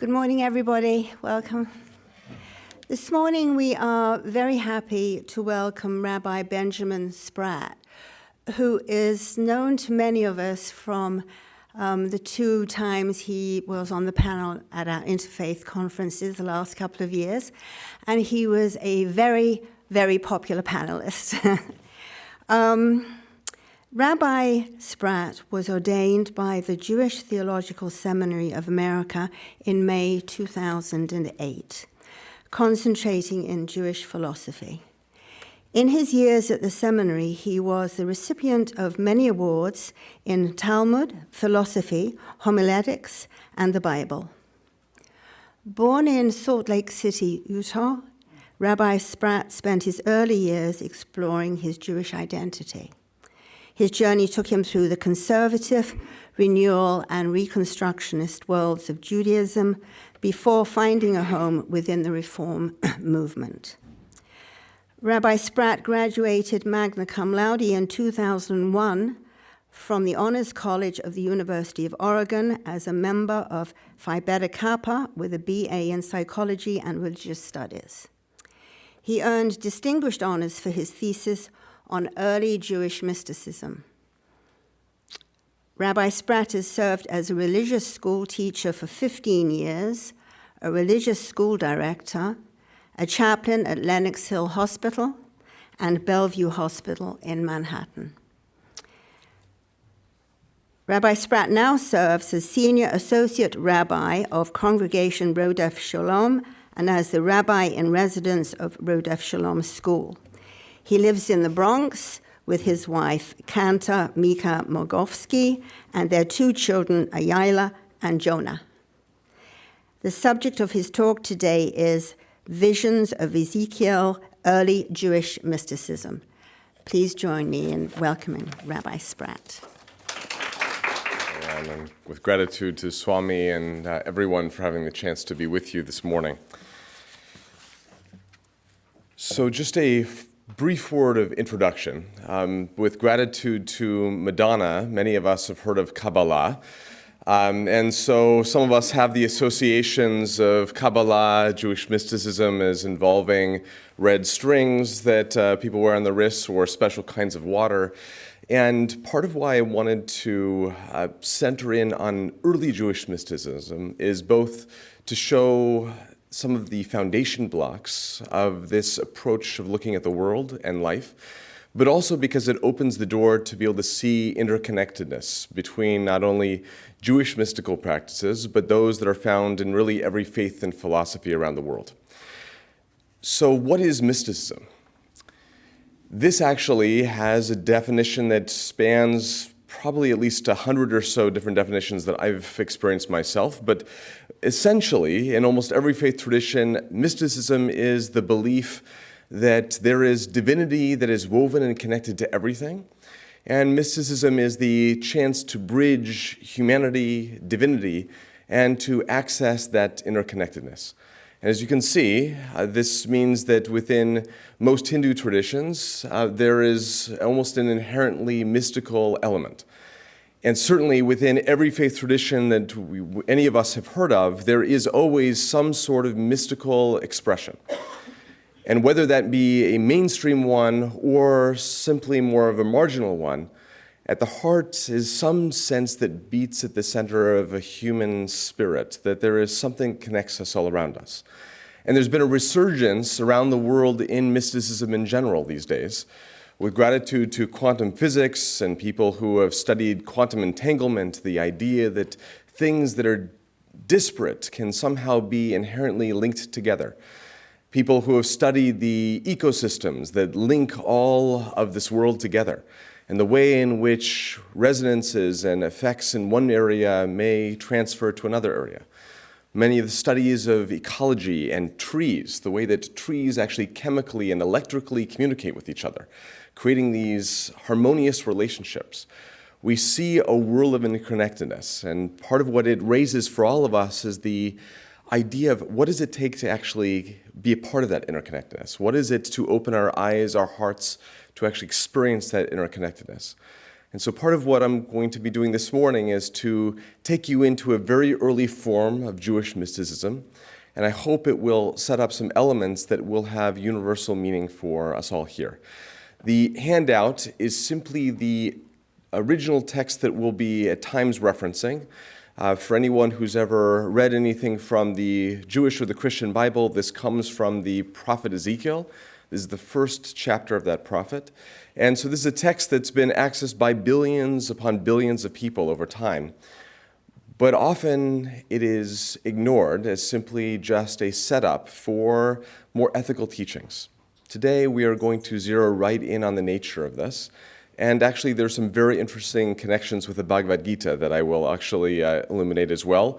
Good morning, everybody. Welcome. This morning, we are very happy to welcome Rabbi Benjamin Spratt, who is known to many of us from the two times he was on the panel at our interfaith conferences the last couple of years, and he was a very, very popular panelist. Rabbi Spratt was ordained by the Jewish Theological Seminary of America in May 2008, concentrating in Jewish philosophy. In his years at the seminary, he was the recipient of many awards in Talmud, philosophy, homiletics, and the Bible. Born in Salt Lake City, Utah, Rabbi Spratt spent his early years exploring his Jewish identity. His journey took him through the conservative, Renewal, and Reconstructionist worlds of Judaism before finding a home within the Reform movement. Rabbi Spratt graduated magna cum laude in 2001 from the Honors College of the University of Oregon as a member of Phi Beta Kappa with a BA in Psychology and Religious Studies. He earned distinguished honors for his thesis on early Jewish mysticism. Rabbi Spratt has served as a religious school teacher for 15 years, a religious school director, a chaplain at Lenox Hill Hospital, and Bellevue Hospital in Manhattan. Rabbi Spratt now serves as Senior Associate Rabbi of Congregation Rodeph Sholom and as the Rabbi-in-Residence of Rodeph Sholom School. He lives in the Bronx with his wife, Cantor Mika Mogovsky, and their two children, Ayala and Jonah. The subject of his talk today is Visions of Ezekiel, Early Jewish Mysticism. Please join me in welcoming Rabbi Spratt. And with gratitude to Swami and everyone for having the chance to be with you this morning. So just a brief word of introduction. With gratitude to Madonna, many of us have heard of Kabbalah. And so some of us have the associations of Kabbalah, Jewish mysticism as involving red strings that people wear on the wrists or special kinds of water. And part of why I wanted to center in on early Jewish mysticism is both to show some of the foundation blocks of this approach of looking at the world and life, but also because it opens the door to be able to see interconnectedness between not only Jewish mystical practices, but those that are found in really every faith and philosophy around the world. So what is mysticism? This actually has a definition that spans probably at least 100 or so different definitions that I've experienced myself, but essentially, in almost every faith tradition, mysticism is the belief that there is divinity that is woven and connected to everything, and mysticism is the chance to bridge humanity, divinity, and to access that interconnectedness. And as you can see, this means that within most Hindu traditions, there is almost an inherently mystical element. And certainly within every faith tradition that any of us have heard of, there is always some sort of mystical expression. And whether that be a mainstream one or simply more of a marginal one, at the heart is some sense that beats at the center of a human spirit, that there is something that connects us all around us. And there's been a resurgence around the world in mysticism in general these days, with gratitude to quantum physics and people who have studied quantum entanglement, the idea that things that are disparate can somehow be inherently linked together. People who have studied the ecosystems that link all of this world together, and the way in which resonances and effects in one area may transfer to another area. Many of the studies of ecology and trees, the way that trees actually chemically and electrically communicate with each other, creating these harmonious relationships. We see a world of interconnectedness, and part of what it raises for all of us is the idea of what does it take to actually be a part of that interconnectedness? What is it to open our eyes, our hearts, to actually experience that interconnectedness? And so part of what I'm going to be doing this morning is to take you into a very early form of Jewish mysticism, and I hope it will set up some elements that will have universal meaning for us all here. The handout is simply the original text that we'll be at times referencing. For anyone who's ever read anything from the Jewish or the Christian Bible, this comes from the prophet Ezekiel. This is the first chapter of that prophet. And so this is a text that's been accessed by billions upon billions of people over time. But often it is ignored as simply just a setup for more ethical teachings. Today we are going to zero right in on the nature of this. And actually, there's some very interesting connections with the Bhagavad Gita that I will actually illuminate as well.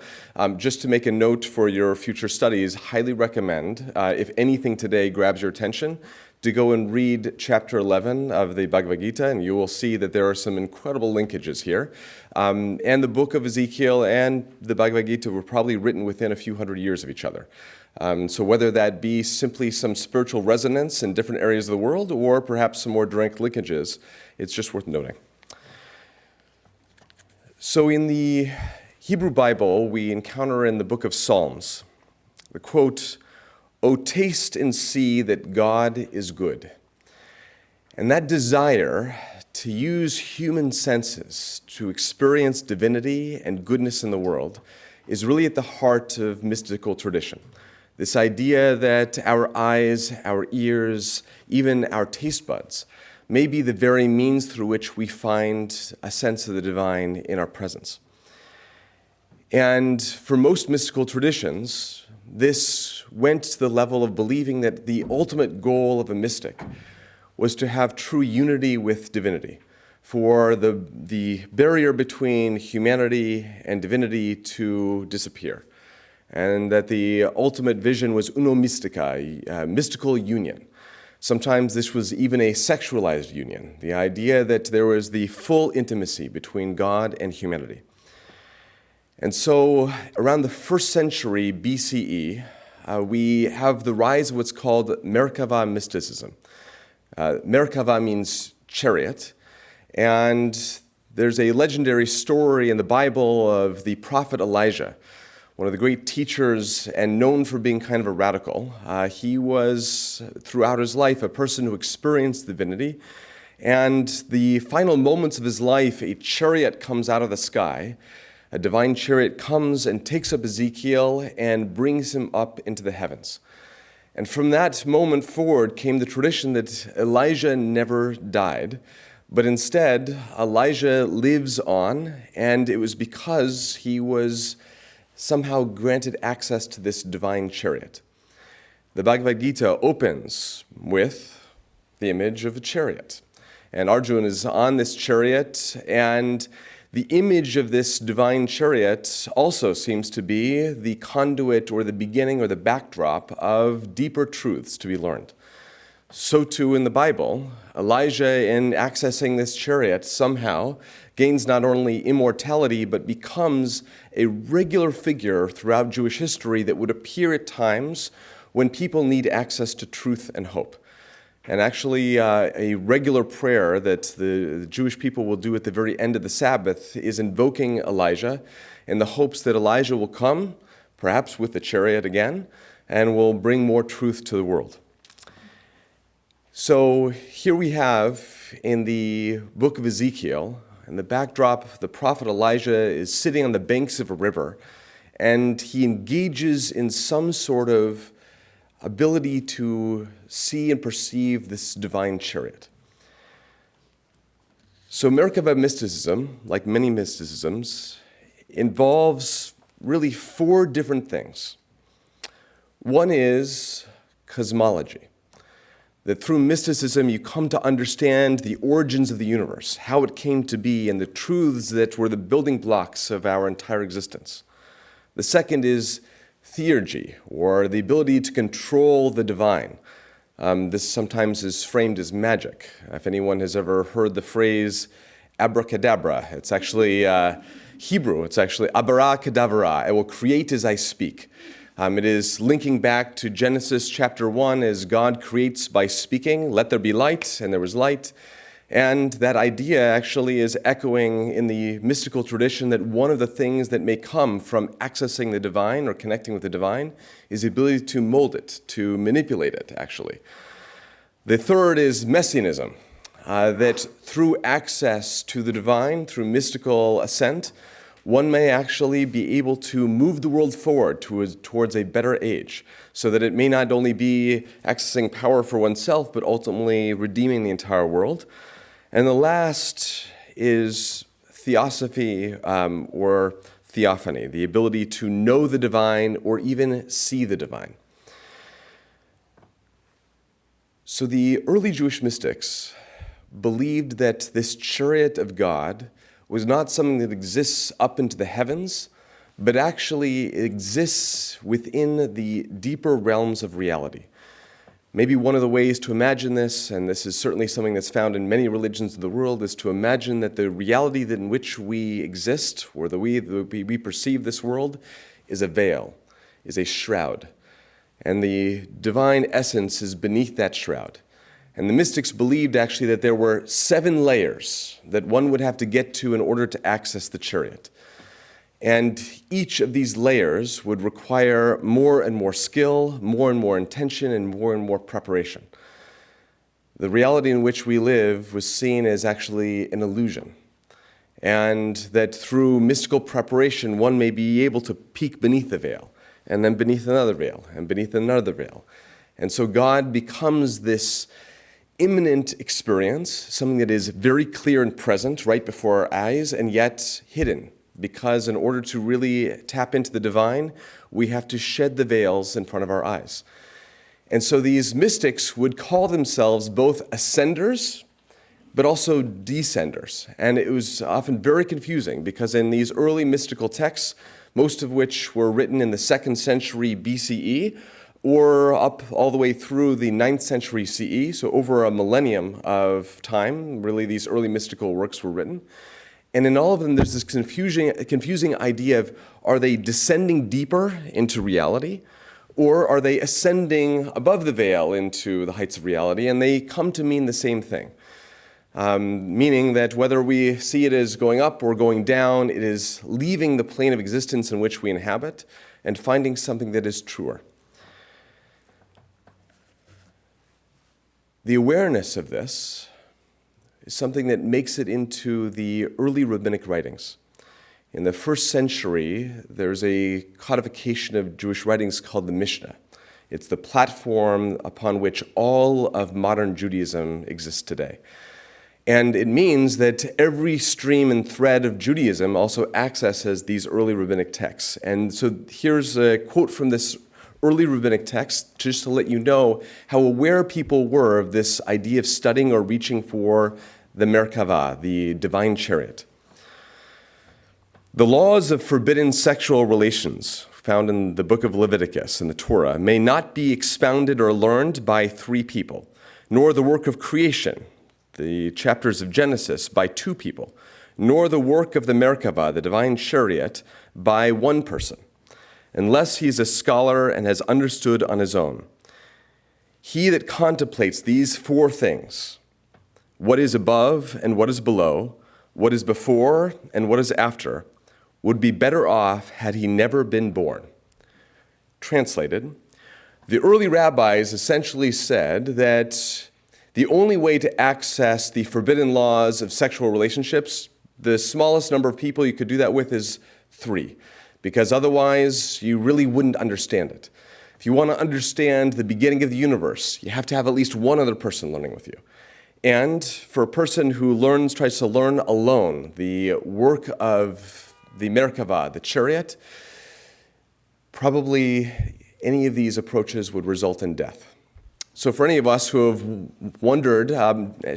Just to make a note for your future studies, highly recommend, if anything today grabs your attention, to go and read chapter 11 of the Bhagavad Gita, and you will see that there are some incredible linkages here. And the book of Ezekiel and the Bhagavad Gita were probably written within a few hundred years of each other. So whether that be simply some spiritual resonance in different areas of the world, or perhaps some more direct linkages, it's just worth noting. So in the Hebrew Bible, we encounter in the book of Psalms the quote, "O taste and see that God is good." And that desire to use human senses to experience divinity and goodness in the world is really at the heart of mystical tradition. This idea that our eyes, our ears, even our taste buds may be the very means through which we find a sense of the divine in our presence. And for most mystical traditions, this went to the level of believing that the ultimate goal of a mystic was to have true unity with divinity, for the barrier between humanity and divinity to disappear, and that the ultimate vision was uno mystica, a mystical union. Sometimes this was even a sexualized union, the idea that there was the full intimacy between God and humanity. And so around the 1st century BCE, we have the rise of what's called Merkava Mysticism. Merkava means chariot, and there's a legendary story in the Bible of the prophet Elijah, one of the great teachers and known for being kind of a radical. He was, throughout his life, a person who experienced divinity. And the final moments of his life, a chariot comes out of the sky. A divine chariot comes and takes up Ezekiel and brings him up into the heavens. And from that moment forward came the tradition that Elijah never died, but instead Elijah lives on, and it was because he was somehow granted access to this divine chariot. The Bhagavad Gita opens with the image of a chariot. And Arjuna is on this chariot, and the image of this divine chariot also seems to be the conduit or the beginning or the backdrop of deeper truths to be learned. So too in the Bible, Elijah, in accessing this chariot, somehow gains not only immortality, but becomes a regular figure throughout Jewish history that would appear at times when people need access to truth and hope. And actually, a regular prayer that the Jewish people will do at the very end of the Sabbath is invoking Elijah in the hopes that Elijah will come, perhaps with the chariot again, and will bring more truth to the world. So here we have in the book of Ezekiel, in the backdrop, the prophet Elijah is sitting on the banks of a river, and he engages in some sort of ability to see and perceive this divine chariot. So Merkava mysticism, like many mysticisms, involves really 4 different things. One is cosmology. That through mysticism you come to understand the origins of the universe, how it came to be, and the truths that were the building blocks of our entire existence. The second is theurgy, or the ability to control the divine. This sometimes is framed as magic. If anyone has ever heard the phrase abracadabra, it's actually Hebrew. It's actually abarakadabra. I will create as I speak. It is linking back to Genesis chapter 1 as God creates by speaking, let there be light, and there was light. And that idea actually is echoing in the mystical tradition that one of the things that may come from accessing the divine or connecting with the divine is the ability to mold it, to manipulate it, actually. The third is messianism, that through access to the divine, through mystical ascent, one may actually be able to move the world forward towards a better age, so that it may not only be accessing power for oneself, but ultimately redeeming the entire world. And the last is theosophy or theophany, the ability to know the divine or even see the divine. So the early Jewish mystics believed that this chariot of God was not something that exists up into the heavens, but actually exists within the deeper realms of reality. Maybe one of the ways to imagine this, and this is certainly something that's found in many religions of the world, is to imagine that the reality in which we exist, or the way we perceive this world, is a veil, is a shroud. And the divine essence is beneath that shroud. And the mystics believed actually that there were 7 layers that one would have to get to in order to access the chariot. And each of these layers would require more and more skill, more and more intention, and more preparation. The reality in which we live was seen as actually an illusion. And that through mystical preparation, one may be able to peek beneath the veil, and then beneath another veil, and beneath another veil. And so God becomes this immanent experience, something that is very clear and present right before our eyes, and yet hidden. Because in order to really tap into the divine, we have to shed the veils in front of our eyes. And so these mystics would call themselves both ascenders, but also descenders. And it was often very confusing because in these early mystical texts, most of which were written in the 2nd century BCE, or up all the way through the 9th century CE, so over a millennium of time, really these early mystical works were written. And in all of them, there's this confusing idea of, are they descending deeper into reality, or are they ascending above the veil into the heights of reality? And they come to mean the same thing, meaning that whether we see it as going up or going down, it is leaving the plane of existence in which we inhabit and finding something that is truer. The awareness of this is something that makes it into the early rabbinic writings. In the 1st century, there's a codification of Jewish writings called the Mishnah. It's the platform upon which all of modern Judaism exists today. And it means that every stream and thread of Judaism also accesses these early rabbinic texts. And so here's a quote from this early rabbinic text, just to let you know how aware people were of this idea of studying or reaching for the Merkava, the divine chariot. The laws of forbidden sexual relations found in the book of Leviticus and the Torah may not be expounded or learned by 3 people, nor the work of creation, the chapters of Genesis, by 2 people, nor the work of the Merkava, the divine chariot, by 1 person, unless he is a scholar and has understood on his own. He that contemplates these 4 things, what is above and what is below, what is before and what is after, would be better off had he never been born. Translated, the early rabbis essentially said that the only way to access the forbidden laws of sexual relationships, the smallest number of people you could do that with is 3. Because otherwise, you really wouldn't understand it. If you want to understand the beginning of the universe, you have to have at least one other person learning with you. And for a person who tries to learn alone the work of the Merkava, the chariot, probably any of these approaches would result in death. So for any of us who have wondered,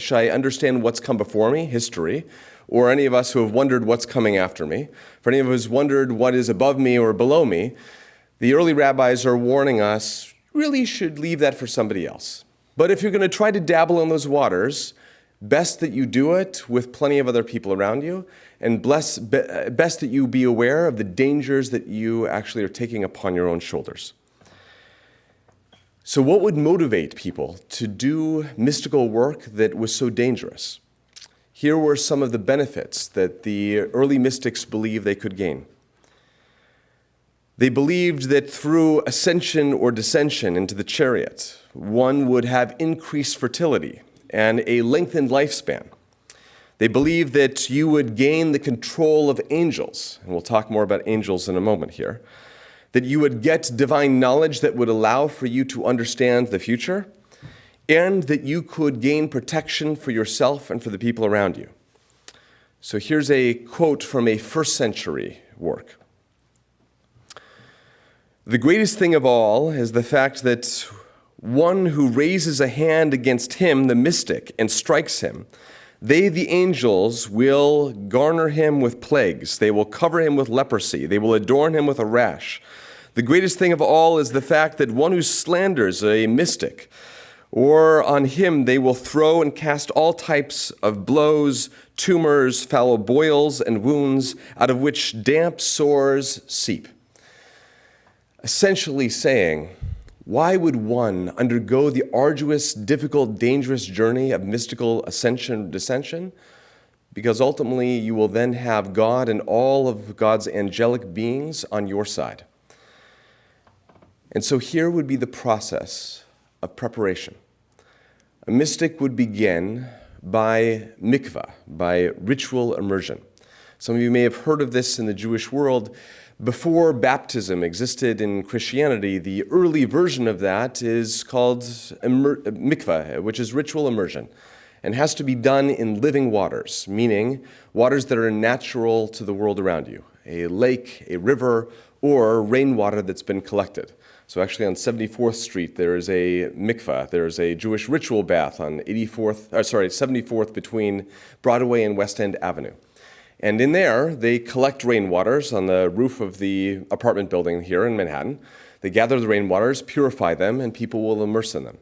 should I understand what's come before me, history, or any of us who have wondered what's coming after me, for any of us who have wondered what is above me or below me, the early rabbis are warning us, really should leave that for somebody else. But if you're going to try to dabble in those waters, best that you do it with plenty of other people around you, and best that you be aware of the dangers that you actually are taking upon your own shoulders. So what would motivate people to do mystical work that was so dangerous? here were some of the benefits that the early mystics believed they could gain. They believed that through ascension or descension into the chariot, one would have increased fertility and a lengthened lifespan. They believed that you would gain the control of angels, and we'll talk more about angels in a moment here, that you would get divine knowledge that would allow for you to understand the future, and that you could gain protection for yourself and for the people around you. So here's a quote from a first century work. The greatest thing of all is the fact that one who raises a hand against him, the mystic, and strikes him, they, the angels, will garner him with plagues. They will cover him with leprosy. They will adorn him with a rash. The greatest thing of all is the fact that one who slanders a mystic, or on him they will throw and cast all types of blows, tumors, foul boils, and wounds, out of which damp sores seep. Essentially saying, why would one undergo the arduous, difficult, dangerous journey of mystical ascension or descension? Because ultimately you will then have God and all of God's angelic beings on your side. And so here would be the process of preparation. A mystic would begin by mikvah, by ritual immersion. Some of you may have heard of this in the Jewish world. Before baptism existed in Christianity, the early version of that is called mikvah, which is ritual immersion, and has to be done in living waters, meaning waters that are natural to the world around you, a lake, a river, or rainwater that's been collected. So actually on 74th Street, there is a mikvah. There's a Jewish ritual bath on 74th between Broadway and West End Avenue. And in there, they collect rainwaters on the roof of the apartment building here in Manhattan. They gather the rainwaters, purify them, and people will immerse in them.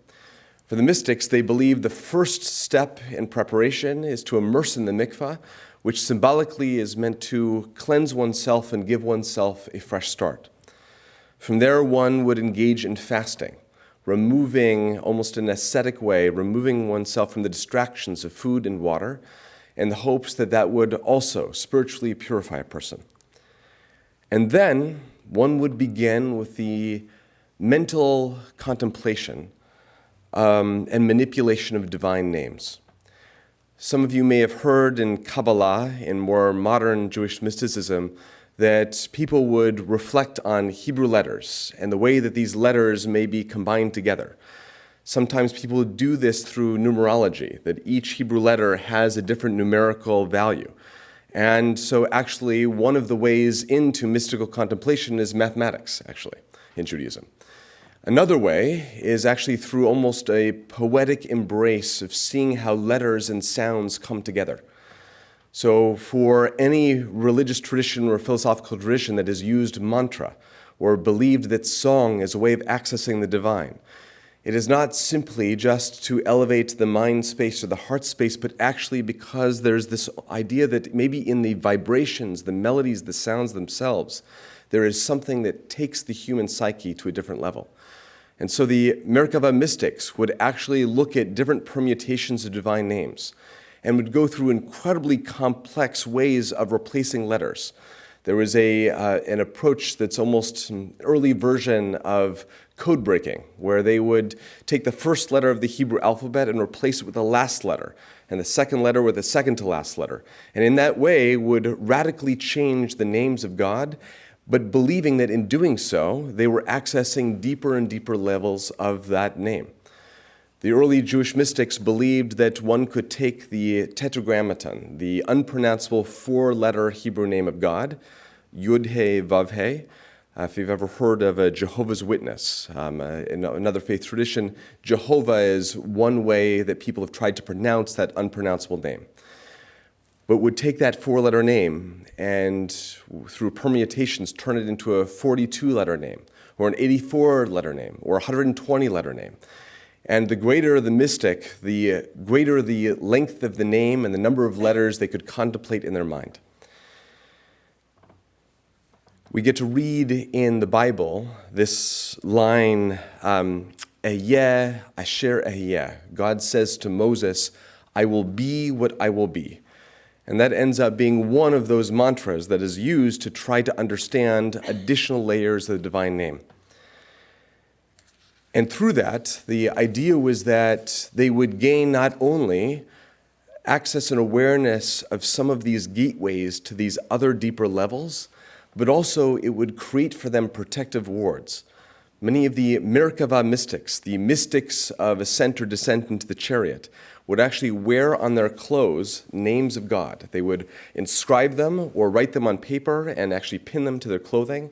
For the mystics, they believe the first step in preparation is to immerse in the mikvah, which symbolically is meant to cleanse oneself and give oneself a fresh start. From there, one would engage in fasting, removing, almost in an ascetic way, removing oneself from the distractions of food and water, in the hopes that that would also spiritually purify a person. And then one would begin with the mental contemplation and manipulation of divine names. Some of you may have heard in Kabbalah, in more modern Jewish mysticism, that people would reflect on Hebrew letters and the way that these letters may be combined together. Sometimes people do this through numerology, that each Hebrew letter has a different numerical value. And so actually one of the ways into mystical contemplation is mathematics, actually, in Judaism. Another way is actually through almost a poetic embrace of seeing how letters and sounds come together. So for any religious tradition or philosophical tradition that has used mantra or believed that song is a way of accessing the divine, it is not simply just to elevate the mind space or the heart space, but actually because there's this idea that maybe in the vibrations, the melodies, the sounds themselves, there is something that takes the human psyche to a different level. And so the Merkava mystics would actually look at different permutations of divine names and would go through incredibly complex ways of replacing letters. There was an approach that's almost an early version of code breaking, where they would take the first letter of the Hebrew alphabet and replace it with the last letter, and the second letter with the second to last letter. And in that way would radically change the names of God, but believing that in doing so, they were accessing deeper and deeper levels of that name. The early Jewish mystics believed that one could take the tetragrammaton, the unpronounceable four-letter Hebrew name of God, Yud-He, Vav-He. If you've ever heard of a Jehovah's Witness, in another faith tradition, Jehovah is one way that people have tried to pronounce that unpronounceable name. But would take that four-letter name and through permutations turn it into a 42-letter name, or an 84-letter name, or a 120-letter name. And the greater the mystic, the greater the length of the name and the number of letters they could contemplate in their mind. We get to read in the Bible this line, Ehyeh asher ehyeh. God says to Moses, I will be what I will be. And that ends up being one of those mantras that is used to try to understand additional layers of the divine name. And through that, the idea was that they would gain not only access and awareness of some of these gateways to these other deeper levels, but also it would create for them protective wards. Many of the Merkava mystics, the mystics of ascent or descent into the chariot, would actually wear on their clothes names of God. They would inscribe them or write them on paper and actually pin them to their clothing.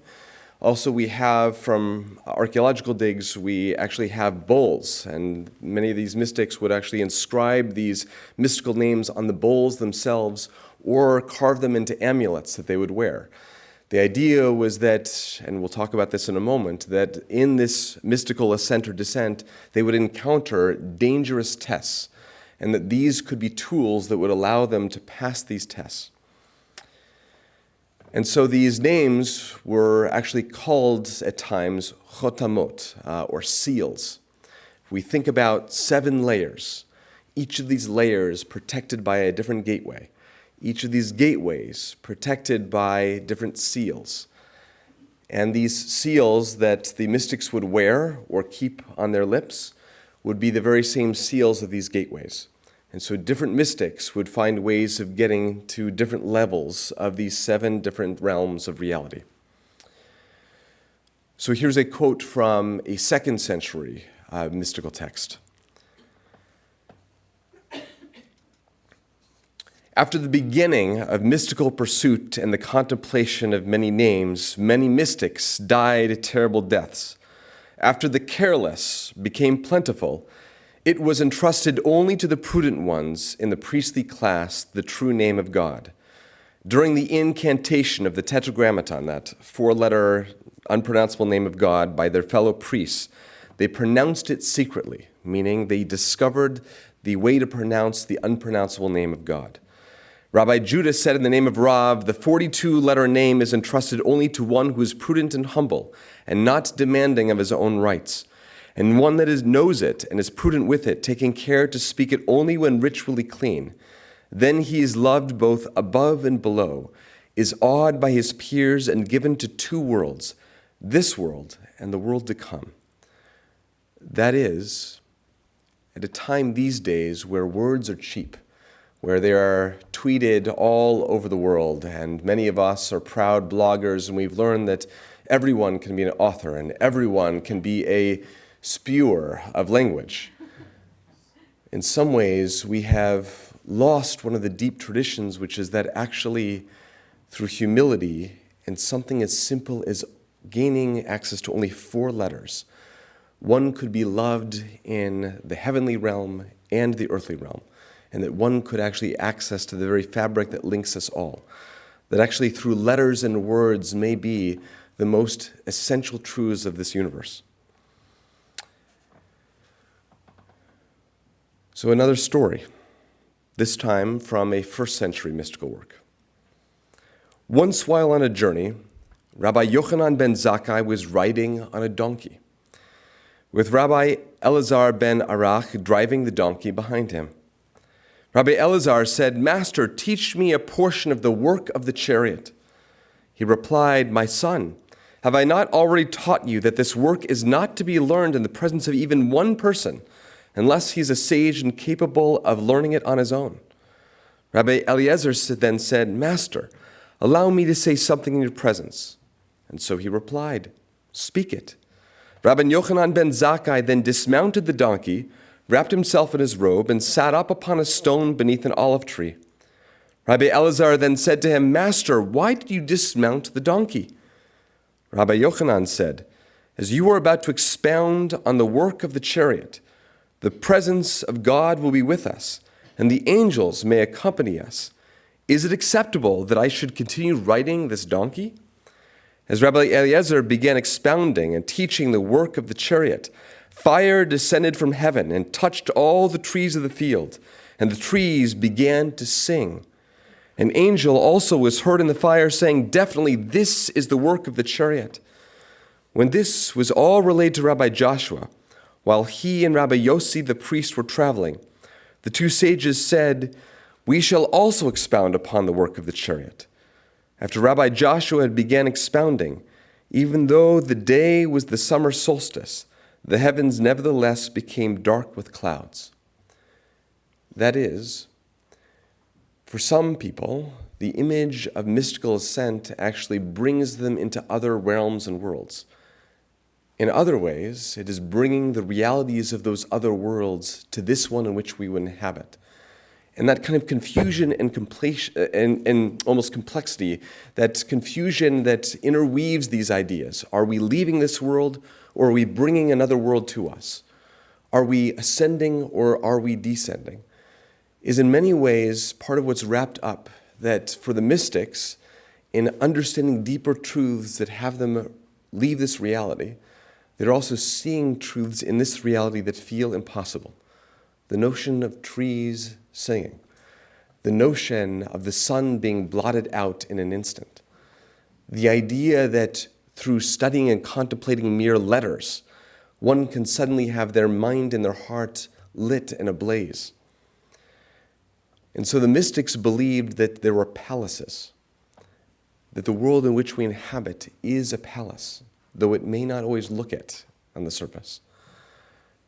Also, we have, from archaeological digs, we actually have bowls, and many of these mystics would actually inscribe these mystical names on the bowls themselves or carve them into amulets that they would wear. The idea was that, and we'll talk about this in a moment, that in this mystical ascent or descent, they would encounter dangerous tests, and that these could be tools that would allow them to pass these tests. And so these names were actually called at times chotamot, or seals. If we think about 7 layers, each of these layers protected by a different gateway, each of these gateways protected by different seals. And these seals that the mystics would wear or keep on their lips would be the very same seals of these gateways. And so different mystics would find ways of getting to different levels of these 7 different realms of reality. So here's a quote from a 2nd century mystical text. After the beginning of mystical pursuit and the contemplation of many names, many mystics died terrible deaths. After the careless became plentiful, it was entrusted only to the prudent ones in the priestly class the true name of God. During the incantation of the Tetragrammaton, that 4-letter unpronounceable name of God, by their fellow priests, they pronounced it secretly, meaning they discovered the way to pronounce the unpronounceable name of God. Rabbi Judah said in the name of Rav, the 42-letter name is entrusted only to one who is prudent and humble and not demanding of his own rights, and one that knows it and is prudent with it, taking care to speak it only when ritually clean. Then he is loved both above and below, is awed by his peers, and given to 2 worlds, this world and the world to come. That is, at a time these days where words are cheap, where they are tweeted all over the world, and many of us are proud bloggers, and we've learned that everyone can be an author and everyone can be a spewer of language. In some ways, we have lost one of the deep traditions, which is that actually, through humility and something as simple as gaining access to only 4 letters, one could be loved in the heavenly realm and the earthly realm, and that one could actually access to the very fabric that links us all. That actually, through letters and words, may be the most essential truths of this universe. So another story, this time from a 1st century mystical work. Once while on a journey, Rabbi Yochanan ben Zakkai was riding on a donkey, with Rabbi Elazar ben Arach driving the donkey behind him. Rabbi Elazar said, "Master, teach me a portion of the work of the chariot." He replied, "My son, have I not already taught you that this work is not to be learned in the presence of even one person, unless he's a sage and capable of learning it on his own?" Rabbi Eliezer then said, "Master, allow me to say something in your presence." And so he replied, "Speak it." Rabbi Yochanan ben Zakkai then dismounted the donkey, wrapped himself in his robe, and sat up upon a stone beneath an olive tree. Rabbi Elazar then said to him, "Master, why did you dismount the donkey?" Rabbi Yochanan said, "As you are about to expound on the work of the chariot, the presence of God will be with us, and the angels may accompany us. Is it acceptable that I should continue riding this donkey?" As Rabbi Eliezer began expounding and teaching the work of the chariot, fire descended from heaven and touched all the trees of the field, and the trees began to sing. An angel also was heard in the fire saying, "Definitely this is the work of the chariot." When this was all relayed to Rabbi Joshua, while he and Rabbi Yossi the priest were traveling, the 2 sages said, We shall also expound upon the work of the chariot. After Rabbi Joshua had began expounding, even though the day was the summer solstice, the heavens nevertheless became dark with clouds. That is, for some people, the image of mystical ascent actually brings them into other realms and worlds. In other ways, it is bringing the realities of those other worlds to this one in which we would inhabit. And that kind of confusion and almost complexity, that confusion that interweaves these ideas. Are we leaving this world, or are we bringing another world to us? Are we ascending, or are we descending? Is in many ways part of what's wrapped up, that for the mystics, in understanding deeper truths that have them leave this reality, they're also seeing truths in this reality that feel impossible. The notion of trees singing, the notion of the sun being blotted out in an instant, the idea that through studying and contemplating mere letters, one can suddenly have their mind and their heart lit and ablaze. And so the mystics believed that there were palaces, that the world in which we inhabit is a palace, though it may not always look it on the surface.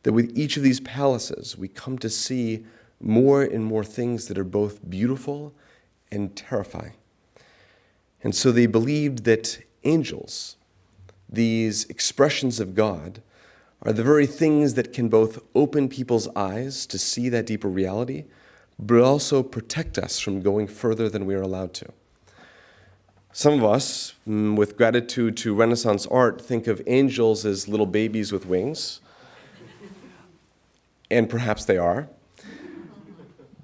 That with each of these palaces, we come to see more and more things that are both beautiful and terrifying. And so they believed that angels, these expressions of God, are the very things that can both open people's eyes to see that deeper reality, but also protect us from going further than we are allowed to. Some of us, with gratitude to Renaissance art, think of angels as little babies with wings, and perhaps they are.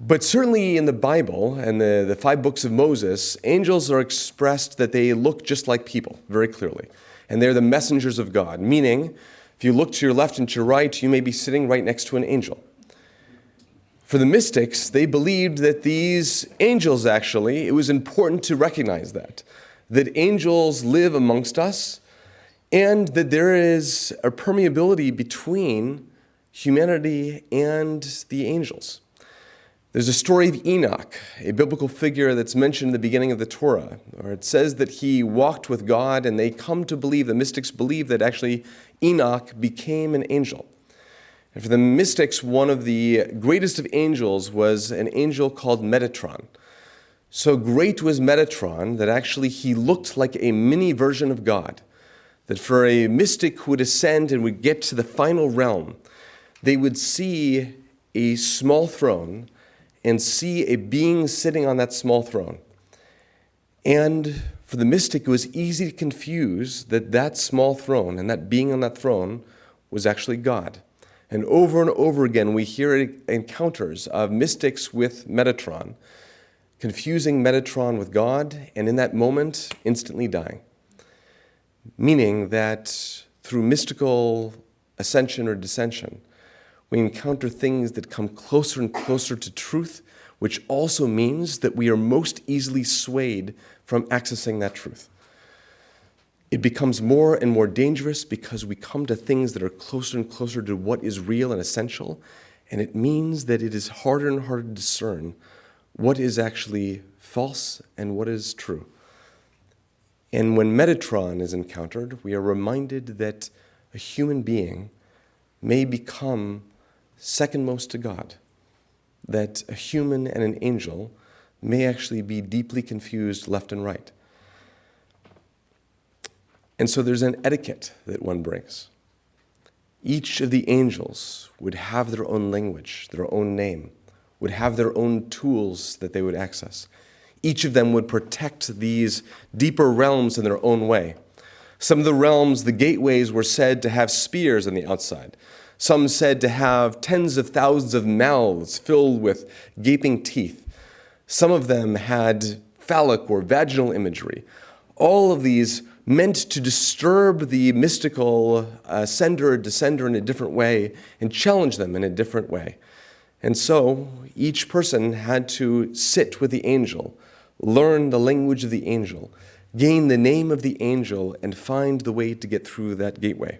But certainly in the Bible and the 5 books of Moses, angels are expressed that they look just like people, very clearly. And they're the messengers of God, meaning if you look to your left and to your right, you may be sitting right next to an angel. For the mystics, they believed that these angels actually, it was important to recognize that angels live amongst us, and that there is a permeability between humanity and the angels. There's a story of Enoch, a biblical figure that's mentioned in the beginning of the Torah, where it says that he walked with God, and they come to believe, the mystics believe, that actually Enoch became an angel. And for the mystics, one of the greatest of angels was an angel called Metatron. So great was Metatron that actually he looked like a mini version of God. That for a mystic who would ascend and would get to the final realm, they would see a small throne and see a being sitting on that small throne. And for the mystic, it was easy to confuse that small throne and that being on that throne was actually God. And over again, we hear encounters of mystics with Metatron, confusing Metatron with God, and in that moment, instantly dying. Meaning that through mystical ascension or descension, we encounter things that come closer and closer to truth, which also means that we are most easily swayed from accessing that truth. It becomes more and more dangerous because we come to things that are closer and closer to what is real and essential, and it means that it is harder and harder to discern what is actually false and what is true. And when Metatron is encountered, we are reminded that a human being may become second most to God, that a human and an angel may actually be deeply confused left and right. And so there's an etiquette that one brings. Each of the angels would have their own language, their own name, would have their own tools that they would access. Each of them would protect these deeper realms in their own way. Some of the realms, the gateways, were said to have spears on the outside. Some said to have tens of thousands of mouths filled with gaping teeth. Some of them had phallic or vaginal imagery. All of these meant to disturb the mystical ascender or descender in a different way and challenge them in a different way. And so each person had to sit with the angel, learn the language of the angel, gain the name of the angel, and find the way to get through that gateway.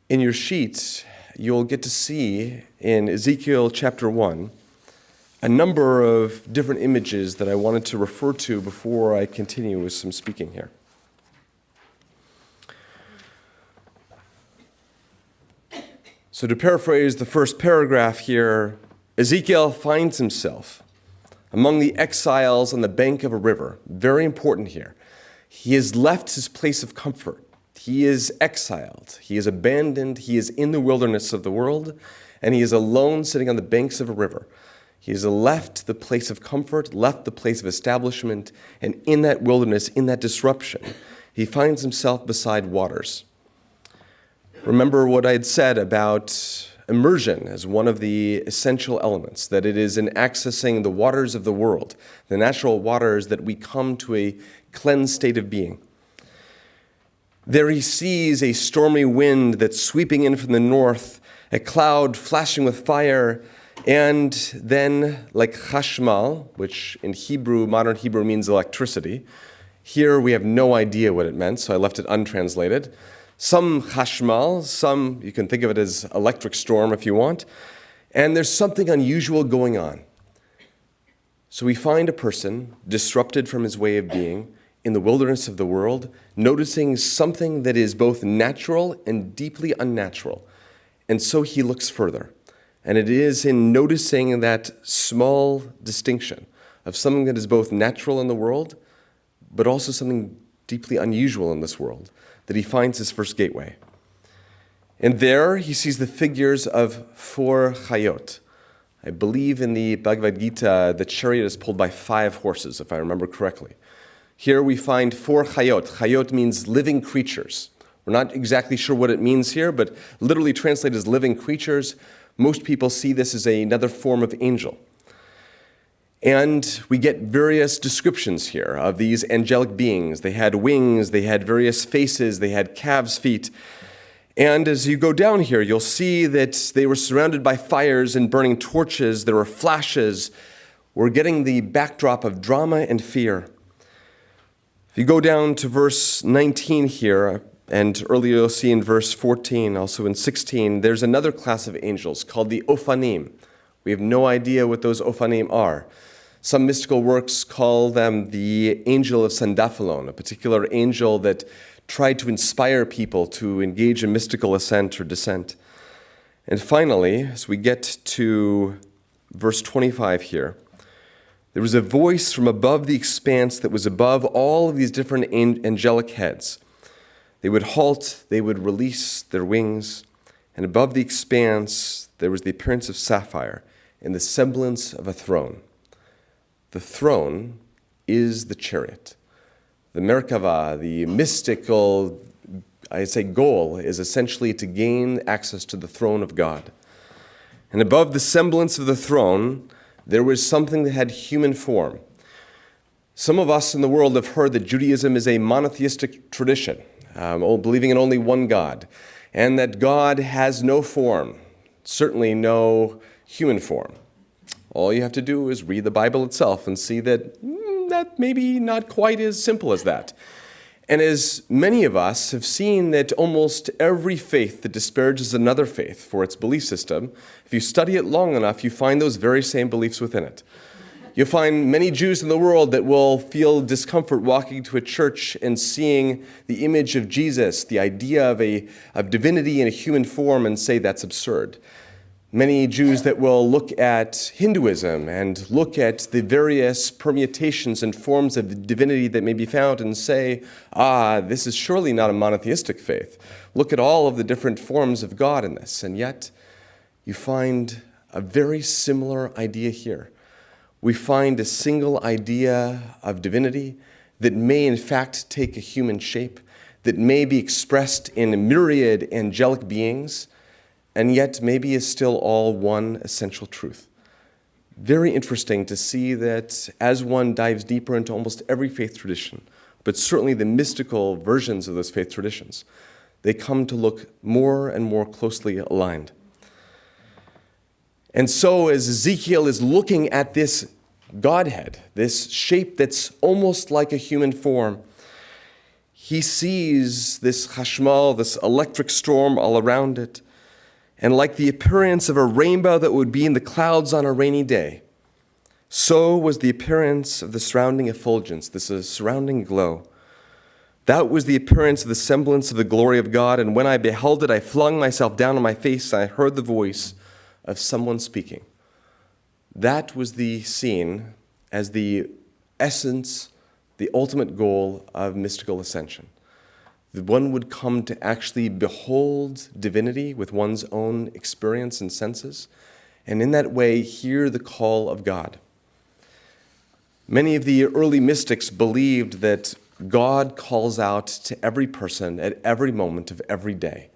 In your sheets, you'll get to see in Ezekiel chapter 1 a number of different images that I wanted to refer to before I continue with some speaking here. So to paraphrase the first paragraph here, Ezekiel finds himself among the exiles on the bank of a river. Very important here. He has left his place of comfort. He is exiled. He is abandoned. He is in the wilderness of the world, and he is alone sitting on the banks of a river. He has left the place of comfort, left the place of establishment, and in that wilderness, in that disruption, he finds himself beside waters. Remember what I had said about immersion as one of the essential elements, that it is in accessing the waters of the world, the natural waters, that we come to a cleansed state of being. There he sees a stormy wind that's sweeping in from the north, a cloud flashing with fire, and then, like chashmal, which in Hebrew, modern Hebrew, means electricity. Here we have no idea what it meant, so I left it untranslated. Some chashmal, some, you can think of it as electric storm if you want, and there's something unusual going on. So we find a person disrupted from his way of being in the wilderness of the world, noticing something that is both natural and deeply unnatural. And so he looks further. And it is in noticing that small distinction of something that is both natural in the world, but also something deeply unusual in this world, that he finds his first gateway. And there he sees the figures of 4 chayot. I believe in the Bhagavad Gita, the chariot is pulled by 5 horses, if I remember correctly. Here we find 4 chayot. Chayot means living creatures. We're not exactly sure what it means here, but literally translated as living creatures. Most people see this as another form of angel. And we get various descriptions here of these angelic beings. They had wings, they had various faces, they had calves' feet. And as you go down here, you'll see that they were surrounded by fires and burning torches. There were flashes. We're getting the backdrop of drama and fear. If you go down to verse 19 here, and earlier you'll see in verse 14, also in 16, there's another class of angels called the Ophanim. We have no idea what those Ophanim are. Some mystical works call them the angel of Sandalphon, a particular angel that tried to inspire people to engage in mystical ascent or descent. And finally, as we get to verse 25 here, there was a voice from above the expanse that was above all of these different angelic heads. They would halt, they would release their wings, and above the expanse there was the appearance of sapphire and the semblance of a throne. The throne is the chariot. The Merkava, the mystical, goal is essentially to gain access to the throne of God. And above the semblance of the throne, there was something that had human form. Some of us in the world have heard that Judaism is a monotheistic tradition, believing in only one God, and that God has no form, certainly no human form. All you have to do is read the Bible itself and see that that maybe not quite as simple as that. And as many of us have seen that almost every faith that disparages another faith for its belief system, if you study it long enough, you find those very same beliefs within it. You'll find many Jews in the world that will feel discomfort walking to a church and seeing the image of Jesus, the idea of divinity in a human form, and say that's absurd. Many Jews that will look at Hinduism and look at the various permutations and forms of divinity that may be found and say, this is surely not a monotheistic faith. Look at all of the different forms of God in this. And yet, you find a very similar idea here. We find a single idea of divinity that may in fact take a human shape, that may be expressed in myriad angelic beings, and yet maybe is still all one essential truth. Very interesting to see that as one dives deeper into almost every faith tradition, but certainly the mystical versions of those faith traditions, they come to look more and more closely aligned. And so as Ezekiel is looking at this Godhead, this shape that's almost like a human form, he sees this chashmal, this electric storm all around it, and like the appearance of a rainbow that would be in the clouds on a rainy day, So was the appearance of the surrounding effulgence, this is surrounding glow. That was the appearance of the semblance of the glory of God, and when I beheld it, I flung myself down on my face, and I heard the voice of someone speaking. That was the scene as the essence, the ultimate goal of mystical ascension. That one would come to actually behold divinity with one's own experience and senses, and in that way hear the call of God. Many of the early mystics believed that God calls out to every person at every moment of every day.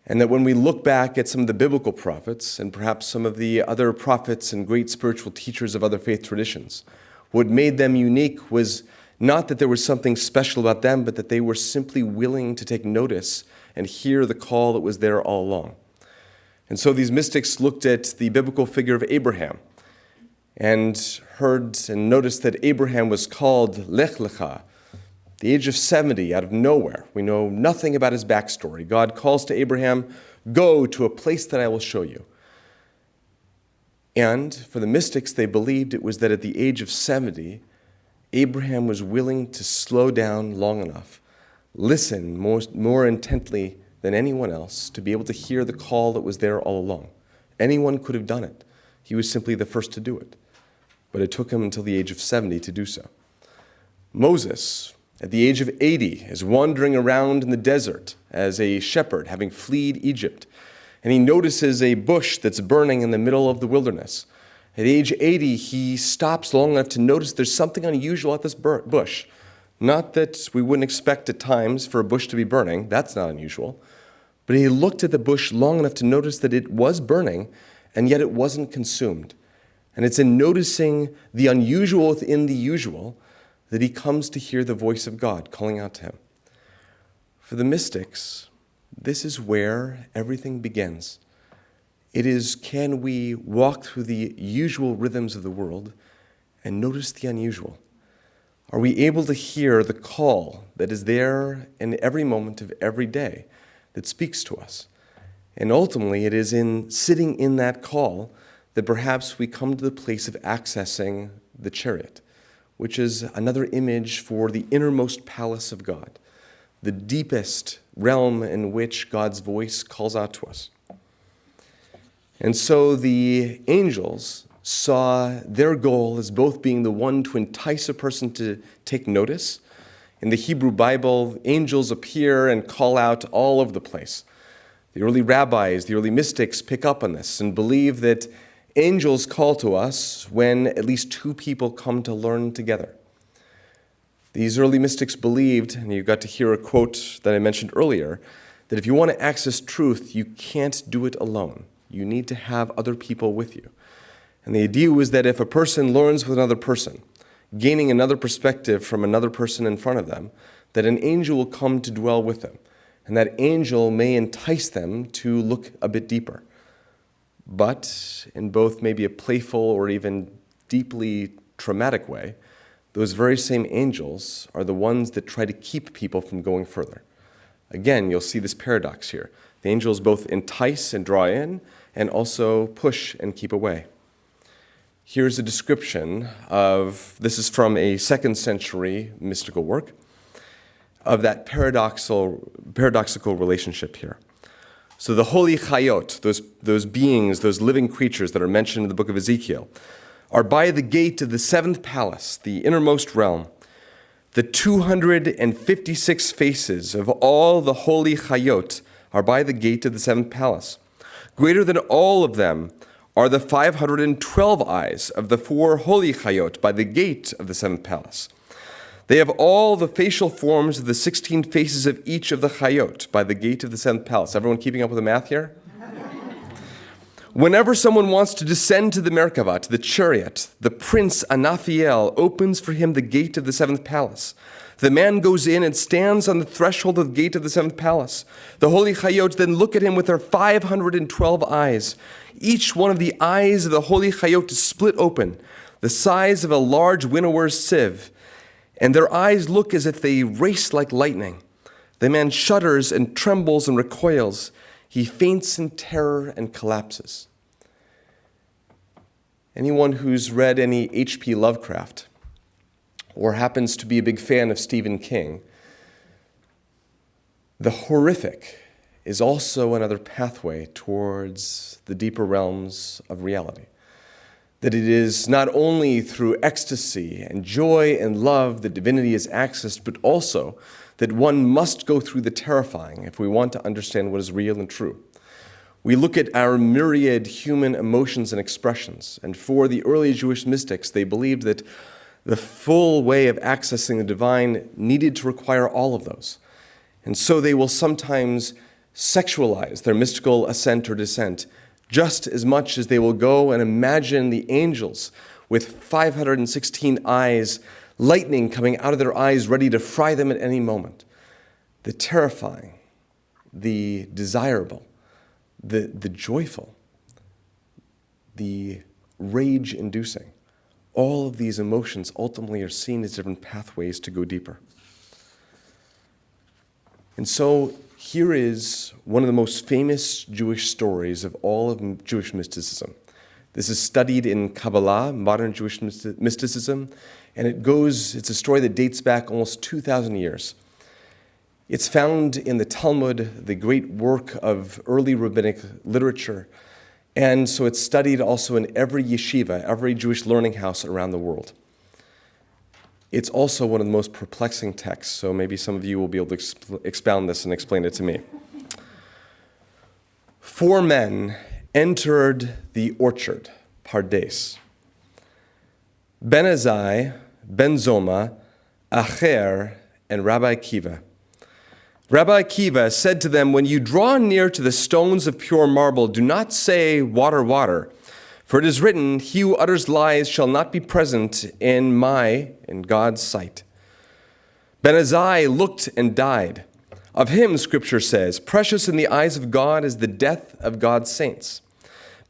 And that when we look back at some of the biblical prophets, and perhaps some of the other prophets and great spiritual teachers of other faith traditions, what made them unique was not that there was something special about them, but that they were simply willing to take notice and hear the call that was there all along. And so these mystics looked at the biblical figure of Abraham and heard and noticed that Abraham was called Lech Lecha, the age of 70, out of nowhere. We know nothing about his backstory. God calls to Abraham, go to a place that I will show you. And for the mystics, they believed it was that at the age of 70, Abraham was willing to slow down long enough, listen more intently than anyone else, to be able to hear the call that was there all along. Anyone could have done it. He was simply the first to do it. But it took him until the age of 70 to do so. Moses, at the age of 80, is wandering around in the desert as a shepherd, having fled Egypt. And he notices a bush that's burning in the middle of the wilderness. At age 80, he stops long enough to notice there's something unusual at this bush. Not that we wouldn't expect at times for a bush to be burning. That's not unusual. But he looked at the bush long enough to notice that it was burning, and yet it wasn't consumed. And it's in noticing the unusual within the usual that he comes to hear the voice of God calling out to him. For the mystics, this is where everything begins. It is, can we walk through the usual rhythms of the world and notice the unusual? Are we able to hear the call that is there in every moment of every day that speaks to us? And ultimately, it is in sitting in that call that perhaps we come to the place of accessing the chariot, which is another image for the innermost palace of God, the deepest realm in which God's voice calls out to us. And so the angels saw their goal as both being the one to entice a person to take notice. In the Hebrew Bible, angels appear and call out all over the place. The early rabbis, the early mystics pick up on this and believe that angels call to us when at least two people come to learn together. These early mystics believed, and you got to hear a quote that I mentioned earlier, that if you want to access truth, you can't do it alone. You need to have other people with you. And the idea was that if a person learns with another person, gaining another perspective from another person in front of them, that an angel will come to dwell with them. And that angel may entice them to look a bit deeper. But in both maybe a playful or even deeply traumatic way, those very same angels are the ones that try to keep people from going further. Again, you'll see this paradox here. The angels both entice and draw in, and also push and keep away. Here's a description of, this is from a 2nd century mystical work, of that paradoxical relationship here. So the holy chayot, those beings, those living creatures that are mentioned in the book of Ezekiel, are by the gate of the 7th palace, the innermost realm. The 256 faces of all the holy chayot are by the gate of the 7th palace. Greater than all of them are the 512 eyes of the 4 holy chayot by the gate of the 7th palace. They have all the facial forms of the 16 faces of each of the chayot by the gate of the 7th palace. Everyone keeping up with the math here? Whenever someone wants to descend to the Merkava, to the chariot, the prince Anaphiel opens for him the gate of the 7th palace. The man goes in and stands on the threshold of the gate of the 7th palace. The holy chayot then look at him with their 512 eyes. Each one of the eyes of the holy chayot is split open, the size of a large winnower's sieve. And their eyes look as if they race like lightning. The man shudders and trembles and recoils. He faints in terror and collapses. Anyone who's read any H.P. Lovecraft or happens to be a big fan of Stephen King, the horrific is also another pathway towards the deeper realms of reality. That it is not only through ecstasy and joy and love that divinity is accessed, but also that one must go through the terrifying if we want to understand what is real and true. We look at our myriad human emotions and expressions, and for the early Jewish mystics, they believed that the full way of accessing the divine needed to require all of those. And so they will sometimes sexualize their mystical ascent or descent just as much as they will go and imagine the angels with 516 eyes, lightning coming out of their eyes, ready to fry them at any moment. The terrifying, the desirable, the joyful, the rage-inducing. All of these emotions ultimately are seen as different pathways to go deeper. And so here is one of the most famous Jewish stories of all of Jewish mysticism. This is studied in Kabbalah, modern Jewish mysticism, and it's a story that dates back almost 2,000 years. It's found in the Talmud, the great work of early rabbinic literature, and so it's studied also in every yeshiva, every Jewish learning house around the world. It's also one of the most perplexing texts, so maybe some of you will be able to expound this and explain it to me. 4 men entered the orchard, Pardes. Ben Azai, Ben Zoma, Acher, and Rabbi Akiva. Rabbi Akiva said to them, "When you draw near to the stones of pure marble, do not say, 'Water, water.' For it is written, 'He who utters lies shall not be present in God's sight.' Ben Azai looked and died. Of him, Scripture says, 'Precious in the eyes of God is the death of God's saints.'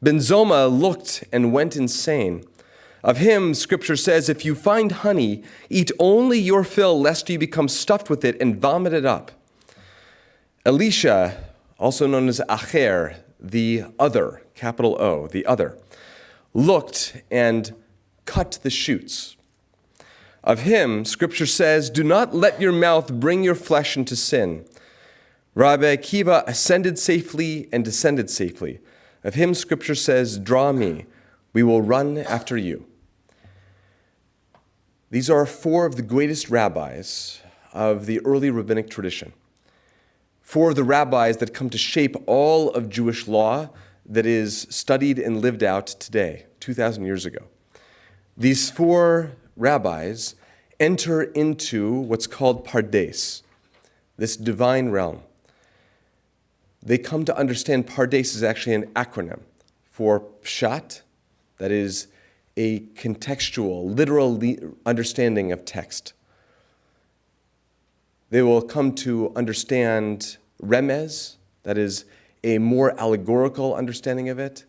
Ben Zoma looked and went insane. Of him, Scripture says, 'If you find honey, eat only your fill, lest you become stuffed with it and vomit it up.' Elisha, also known as Acher, the other, capital O, the other, looked and cut the shoots. Of him, Scripture says, 'Do not let your mouth bring your flesh into sin.' Rabbi Akiva ascended safely and descended safely. Of him, Scripture says, 'Draw me, we will run after you.'" These are 4 of the greatest rabbis of the early rabbinic tradition. 4 of the rabbis that come to shape all of Jewish law that is studied and lived out today, 2,000 years ago. These 4 rabbis enter into what's called Pardes, this divine realm. They come to understand Pardes is actually an acronym for Pshat, that is a contextual, literal understanding of text. They will come to understand Remez, that is a more allegorical understanding of it.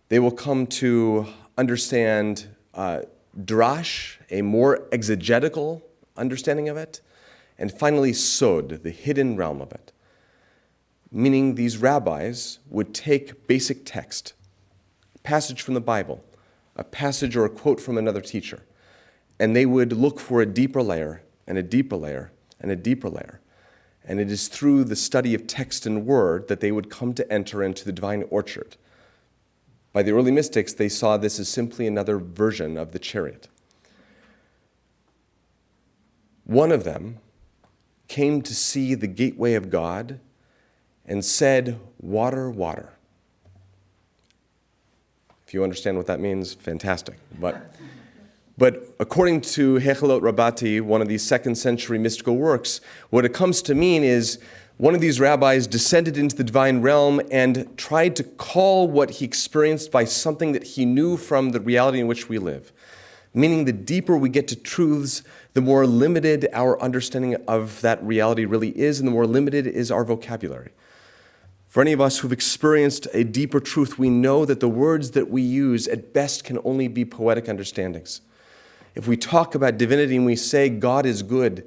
They will come to understand Drash, a more exegetical understanding of it. And finally, Sod, the hidden realm of it. Meaning these rabbis would take basic text, a passage from the Bible, a passage or a quote from another teacher, and they would look for a deeper layer and a deeper layer and a deeper layer. And it is through the study of text and word that they would come to enter into the divine orchard. By the early mystics, they saw this as simply another version of the chariot. One of them came to see the gateway of God and said, "Water, water." If you understand what that means, fantastic. But according to Hechelot Rabbati, one of these 2nd century mystical works, what it comes to mean is one of these rabbis descended into the divine realm and tried to call what he experienced by something that he knew from the reality in which we live. Meaning the deeper we get to truths, the more limited our understanding of that reality really is, and the more limited is our vocabulary. For any of us who've experienced a deeper truth, we know that the words that we use at best can only be poetic understandings. If we talk about divinity and we say God is good,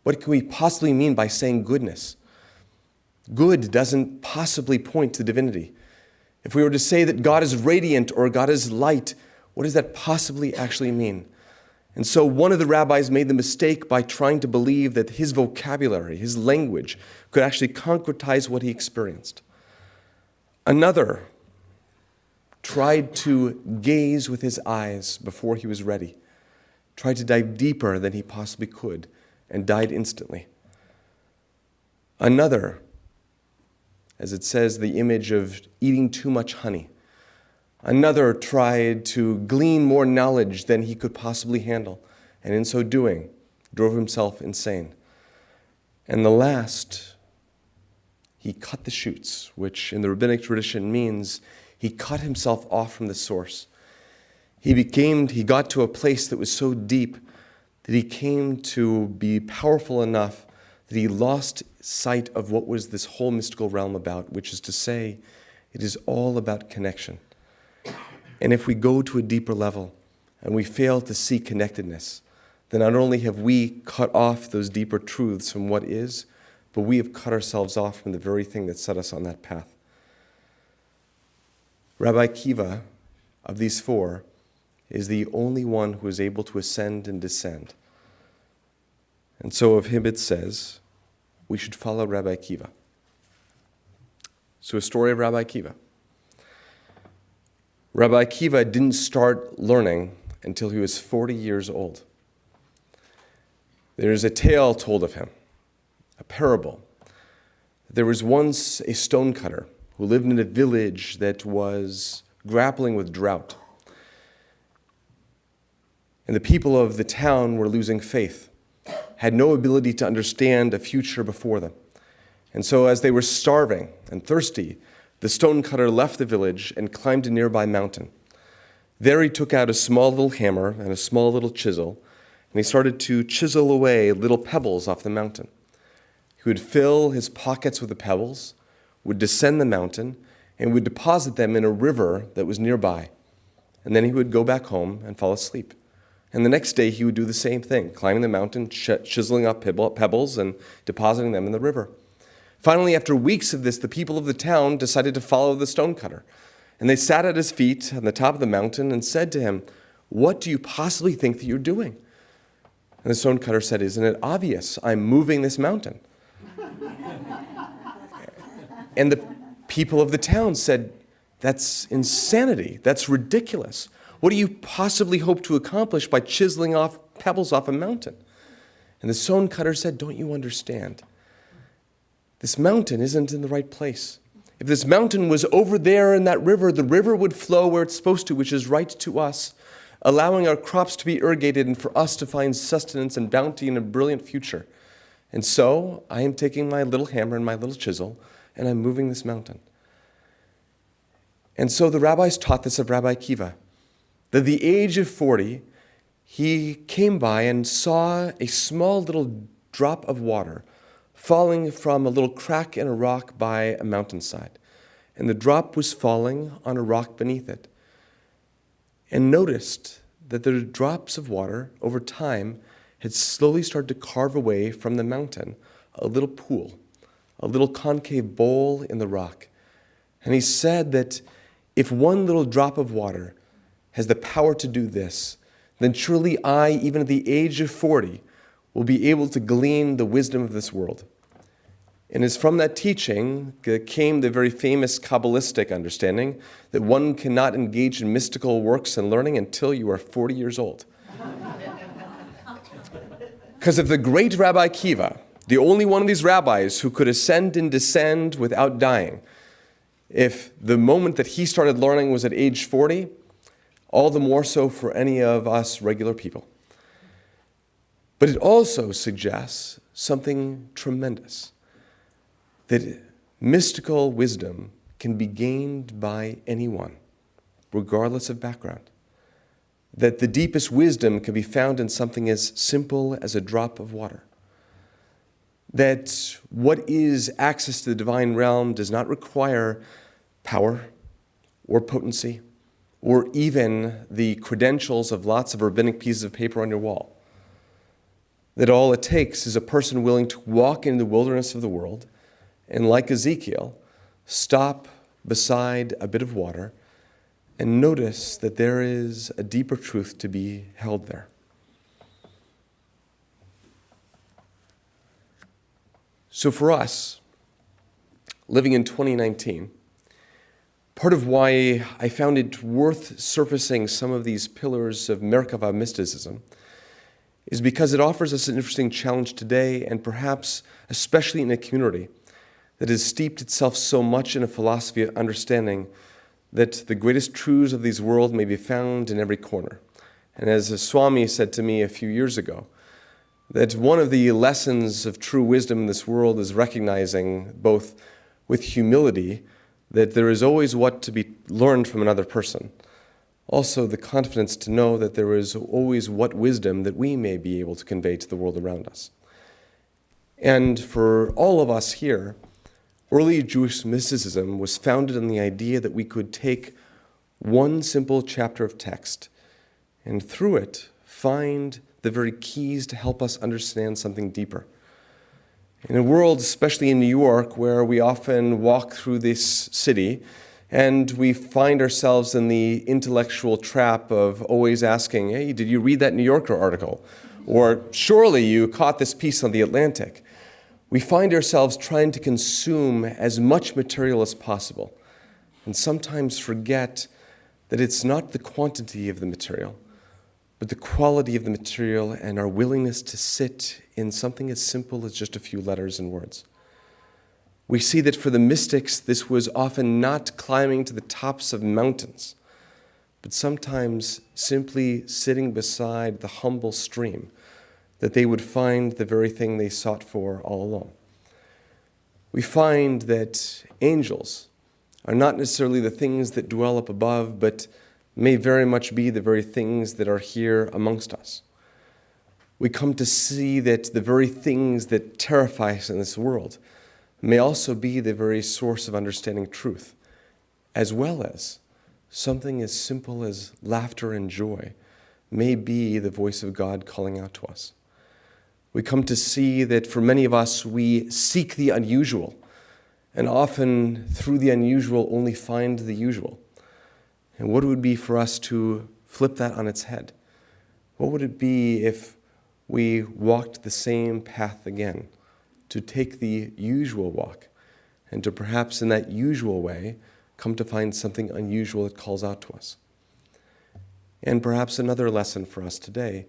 what can we possibly mean by saying goodness? Good doesn't possibly point to divinity. If we were to say that God is radiant or God is light, what does that possibly actually mean? And so one of the rabbis made the mistake by trying to believe that his vocabulary, his language, could actually concretize what he experienced. Another tried to gaze with his eyes before he was ready, tried to dive deeper than he possibly could, and died instantly. Another, as it says, the image of eating too much honey. Another tried to glean more knowledge than he could possibly handle, and in so doing, drove himself insane. And the last, he cut the shoots, which in the rabbinic tradition means he cut himself off from the source. He got to a place that was so deep that he came to be powerful enough that he lost sight of what was this whole mystical realm about, which is to say, it is all about connection. And if we go to a deeper level and we fail to see connectedness, then not only have we cut off those deeper truths from what is, but we have cut ourselves off from the very thing that set us on that path. Rabbi Akiva, of these four, is the only one who is able to ascend and descend. And so of him it says, we should follow Rabbi Akiva. So a story of Rabbi Akiva. Rabbi Akiva didn't start learning until he was 40 years old. There's a tale told of him, a parable. There was once a stonecutter who lived in a village that was grappling with drought. And the people of the town were losing faith, had no ability to understand a future before them. And so as they were starving and thirsty, the stonecutter left the village and climbed a nearby mountain. There he took out a small little hammer and a small little chisel, and he started to chisel away little pebbles off the mountain. He would fill his pockets with the pebbles, would descend the mountain, and would deposit them in a river that was nearby. And then he would go back home and fall asleep. And the next day he would do the same thing, climbing the mountain, chiseling up pebbles and depositing them in the river. Finally, after weeks of this, the people of the town decided to follow the stonecutter. And they sat at his feet on the top of the mountain and said to him, "What do you possibly think that you're doing?" And the stonecutter said, "Isn't it obvious? I'm moving this mountain." And the people of the town said, "That's insanity. That's ridiculous. What do you possibly hope to accomplish by chiseling off pebbles off a mountain?" And the stonecutter said, "Don't you understand? This mountain isn't in the right place. If this mountain was over there in that river, the river would flow where it's supposed to, which is right to us, allowing our crops to be irrigated and for us to find sustenance and bounty in a brilliant future. And so I am taking my little hammer and my little chisel, and I'm moving this mountain." And so the rabbis taught this of Rabbi Akiva, that at the age of 40, he came by and saw a small little drop of water falling from a little crack in a rock by a mountainside. And the drop was falling on a rock beneath it. And noticed that the drops of water, over time, had slowly started to carve away from the mountain a little pool, a little concave bowl in the rock. And he said that if one little drop of water has the power to do this, then surely I, even at the age of 40, will be able to glean the wisdom of this world. And it's from that teaching that came the very famous Kabbalistic understanding that one cannot engage in mystical works and learning until you are 40 years old. Because if the great Rabbi Akiva, the only one of these rabbis who could ascend and descend without dying, if the moment that he started learning was at age 40, all the more so for any of us regular people. But it also suggests something tremendous, that mystical wisdom can be gained by anyone, regardless of background. That the deepest wisdom can be found in something as simple as a drop of water. That what is access to the divine realm does not require power or potency or even the credentials of lots of rabbinic pieces of paper on your wall. That all it takes is a person willing to walk into the wilderness of the world and, like Ezekiel, stop beside a bit of water and notice that there is a deeper truth to be held there. So for us, living in 2019, part of why I found it worth surfacing some of these pillars of Merkava Mysticism is because it offers us an interesting challenge today, and perhaps especially in a community that has steeped itself so much in a philosophy of understanding that the greatest truths of this world may be found in every corner. And as a Swami said to me a few years ago, that one of the lessons of true wisdom in this world is recognizing, both with humility, that there is always what to be learned from another person. Also, the confidence to know that there is always what wisdom that we may be able to convey to the world around us. And for all of us here, early Jewish mysticism was founded on the idea that we could take one simple chapter of text and through it find the very keys to help us understand something deeper. In a world, especially in New York, where we often walk through this city and we find ourselves in the intellectual trap of always asking, hey, did you read that New Yorker article? Or surely you caught this piece on the Atlantic. We find ourselves trying to consume as much material as possible and sometimes forget that it's not the quantity of the material, but the quality of the material and our willingness to sit in something as simple as just a few letters and words. We see that for the mystics, this was often not climbing to the tops of mountains, but sometimes simply sitting beside the humble stream, that they would find the very thing they sought for all along. We find that angels are not necessarily the things that dwell up above, but may very much be the very things that are here amongst us. We come to see that the very things that terrify us in this world may also be the very source of understanding truth, as well as something as simple as laughter and joy may be the voice of God calling out to us. We come to see that for many of us, we seek the unusual, and often through the unusual only find the usual. And what it would be for us to flip that on its head? What would it be if we walked the same path again, to take the usual walk, and to perhaps in that usual way come to find something unusual that calls out to us? And perhaps another lesson for us today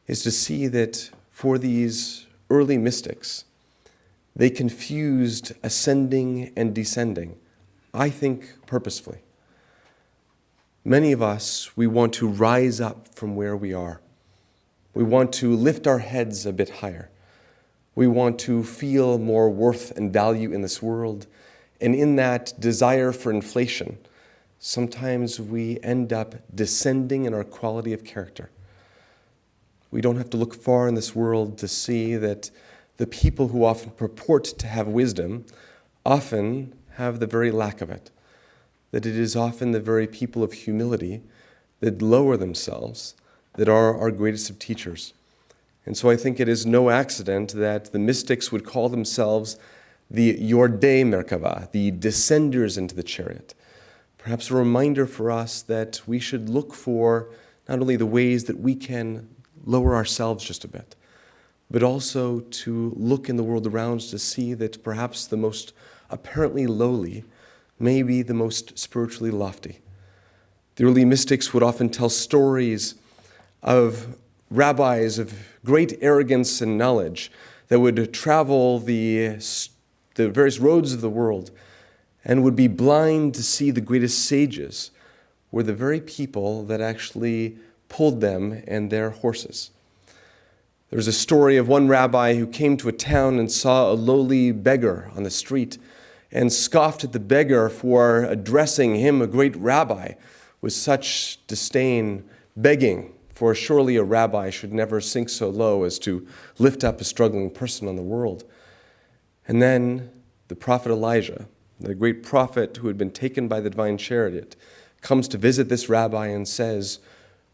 is to see that for these early mystics, they confused ascending and descending, I think purposefully. Many of us, we want to rise up from where we are. We want to lift our heads a bit higher. We want to feel more worth and value in this world. And in that desire for inflation, sometimes we end up descending in our quality of character. We don't have to look far in this world to see that the people who often purport to have wisdom often have the very lack of it. That it is often the very people of humility that lower themselves that are our greatest of teachers. And so I think it is no accident that the mystics would call themselves the Yordei Merkava, the descenders into the chariot. Perhaps a reminder for us that we should look for not only the ways that we can lower ourselves just a bit, but also to look in the world around us to see that perhaps the most apparently lowly may be the most spiritually lofty. The early mystics would often tell stories of rabbis of great arrogance and knowledge that would travel the various roads of the world and would be blind to see the greatest sages were the very people that actually pulled them and their horses. There's a story of one rabbi who came to a town and saw a lowly beggar on the street and scoffed at the beggar for addressing him, a great rabbi, with such disdain, begging, for surely a rabbi should never sink so low as to lift up a struggling person on the world. And then the prophet Elijah, the great prophet who had been taken by the divine chariot, comes to visit this rabbi and says,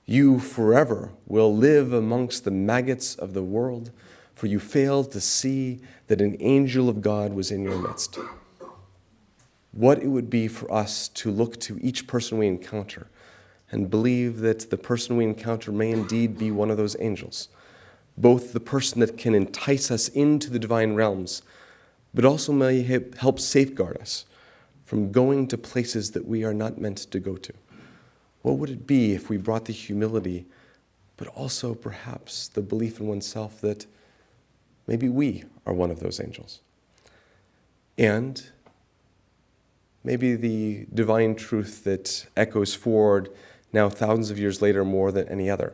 "You forever will live amongst the maggots of the world, for you failed to see that an angel of God was in your midst." what it would be for us to look to each person we encounter and believe that the person we encounter may indeed be one of those angels, both the person that can entice us into the divine realms, but also may help safeguard us from going to places that we are not meant to go to. What would it be if we brought the humility, but also perhaps the belief in oneself that maybe we are one of those angels? And maybe the divine truth that echoes forward now thousands of years later more than any other,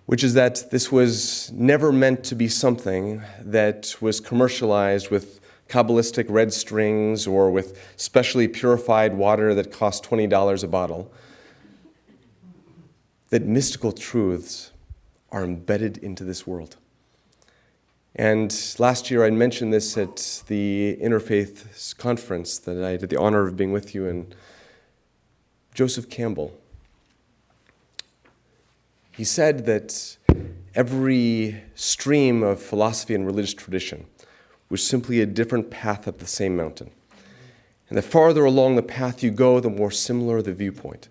which is that this was never meant to be something that was commercialized with Kabbalistic red strings or with specially purified water that cost $20 a bottle. That mystical truths are embedded into this world. And last year I mentioned this at the Interfaith Conference that I had the honor of being with you in. Joseph Campbell, he said that every stream of philosophy and religious tradition was simply a different path up the same mountain. And the farther along the path you go, the more similar the viewpoint.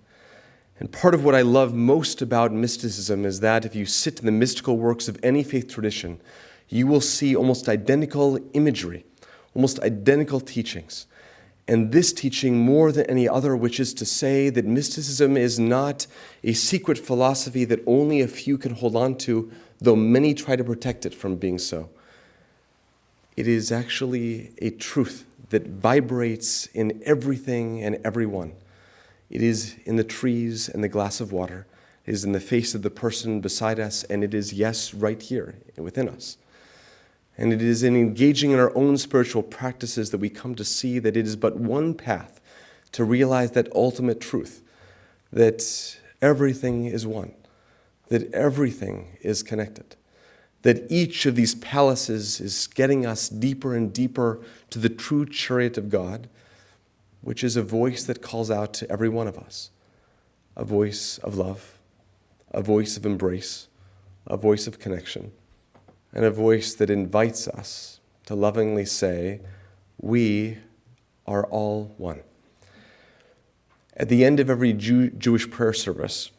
And part of what I love most about mysticism is that if you sit in the mystical works of any faith tradition, you will see almost identical imagery, almost identical teachings. And this teaching more than any other, which is to say that mysticism is not a secret philosophy that only a few can hold on to, though many try to protect it from being so. It is actually a truth that vibrates in everything and everyone. It is in the trees and the glass of water. It is in the face of the person beside us, and it is, yes, right here within us. And it is in engaging in our own spiritual practices that we come to see that it is but one path to realize that ultimate truth, that everything is one, that everything is connected, that each of these palaces is getting us deeper and deeper to the true chariot of God, which is a voice that calls out to every one of us, a voice of love, a voice of embrace, a voice of connection, and a voice that invites us to lovingly say, we are all one. At the end of every Jewish prayer service,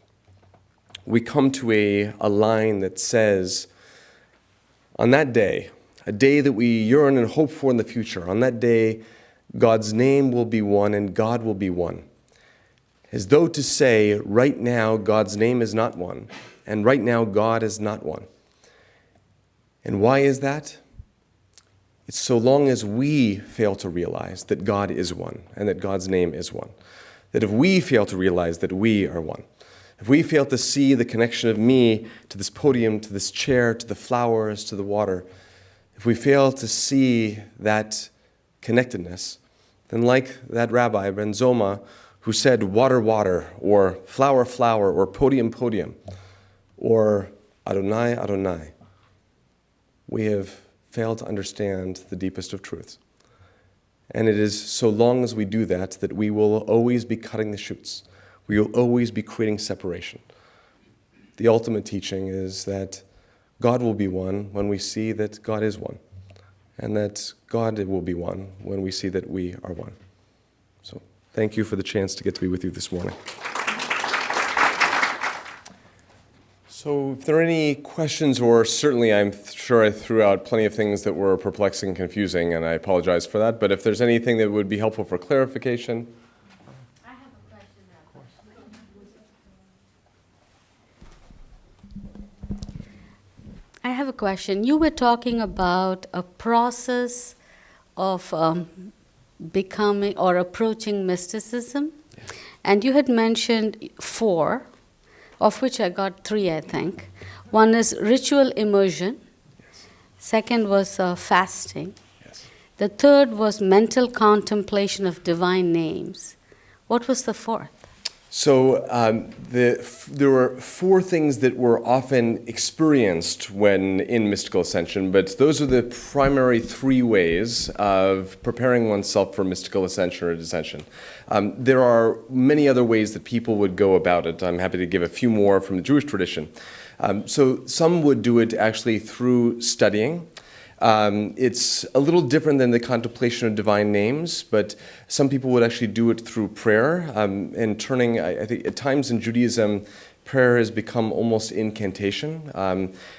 we come to a line that says, on that day, a day that we yearn and hope for in the future, on that day, God's name will be one and God will be one. As though to say, right now, God's name is not one, and right now, God is not one. And why is that? It's so long as we fail to realize that God is one and that God's name is one. That if we fail to realize that we are one, if we fail to see the connection of me to this podium, to this chair, to the flowers, to the water, if we fail to see that connectedness, then like that rabbi, Ben Zoma, who said water, water, or flower, flower, or podium, podium, or Adonai, Adonai, we have failed to understand the deepest of truths. And it is so long as we do that that we will always be cutting the shoots. We will always be creating separation. The ultimate teaching is that God will be one when we see that God is one, and that God will be one when we see that we are one. So thank you for the chance to get to be with you this morning. So if there are any questions, or certainly I'm sure I threw out plenty of things that were perplexing and confusing, and I apologize for that, but if there's anything that would be helpful for clarification. I have a question now. I have a question. You were talking about a process of becoming or approaching mysticism, and you had mentioned 4, of which I got 3, I think. One is ritual immersion. Yes. Second was fasting. Yes. The third was mental contemplation of divine names. What was the 4th? So there were 4 things that were often experienced when in mystical ascension, but those are the primary 3 ways of preparing oneself for mystical ascension or descension. There are many other ways that people would go about it. I'm happy to give a few more from the Jewish tradition. So some would do it actually through studying. It's a little different than the contemplation of divine names, but some people would actually do it through prayer. And turning, I think at times in Judaism, prayer has become almost incantation,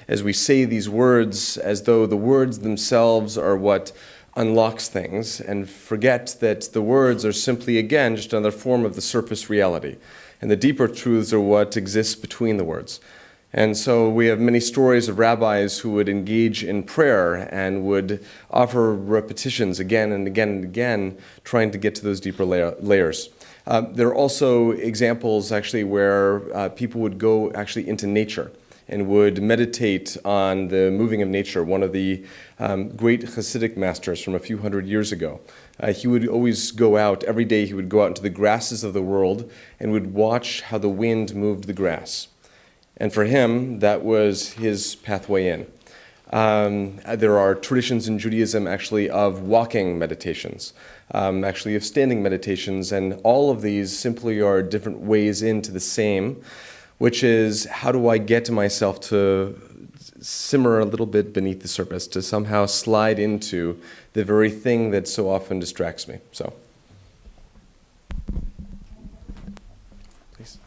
as we say these words as though the words themselves are what unlocks things, and forget that the words are simply, again, just another form of the surface reality. And the deeper truths are what exists between the words. And so we have many stories of rabbis who would engage in prayer and would offer repetitions again and again and again, trying to get to those deeper layers. There are also examples actually where people would go actually into nature and would meditate on the moving of nature. One of the great Hasidic masters from a few hundred years ago, he would always go out, every day he would go out into the grasses of the world and would watch how the wind moved the grass. And for him, that was his pathway in. There are traditions in Judaism actually of walking meditations, actually of standing meditations, and all of these simply are different ways into the same, which is how do I get myself to simmer a little bit beneath the surface, to somehow slide into the very thing that so often distracts me. So, please.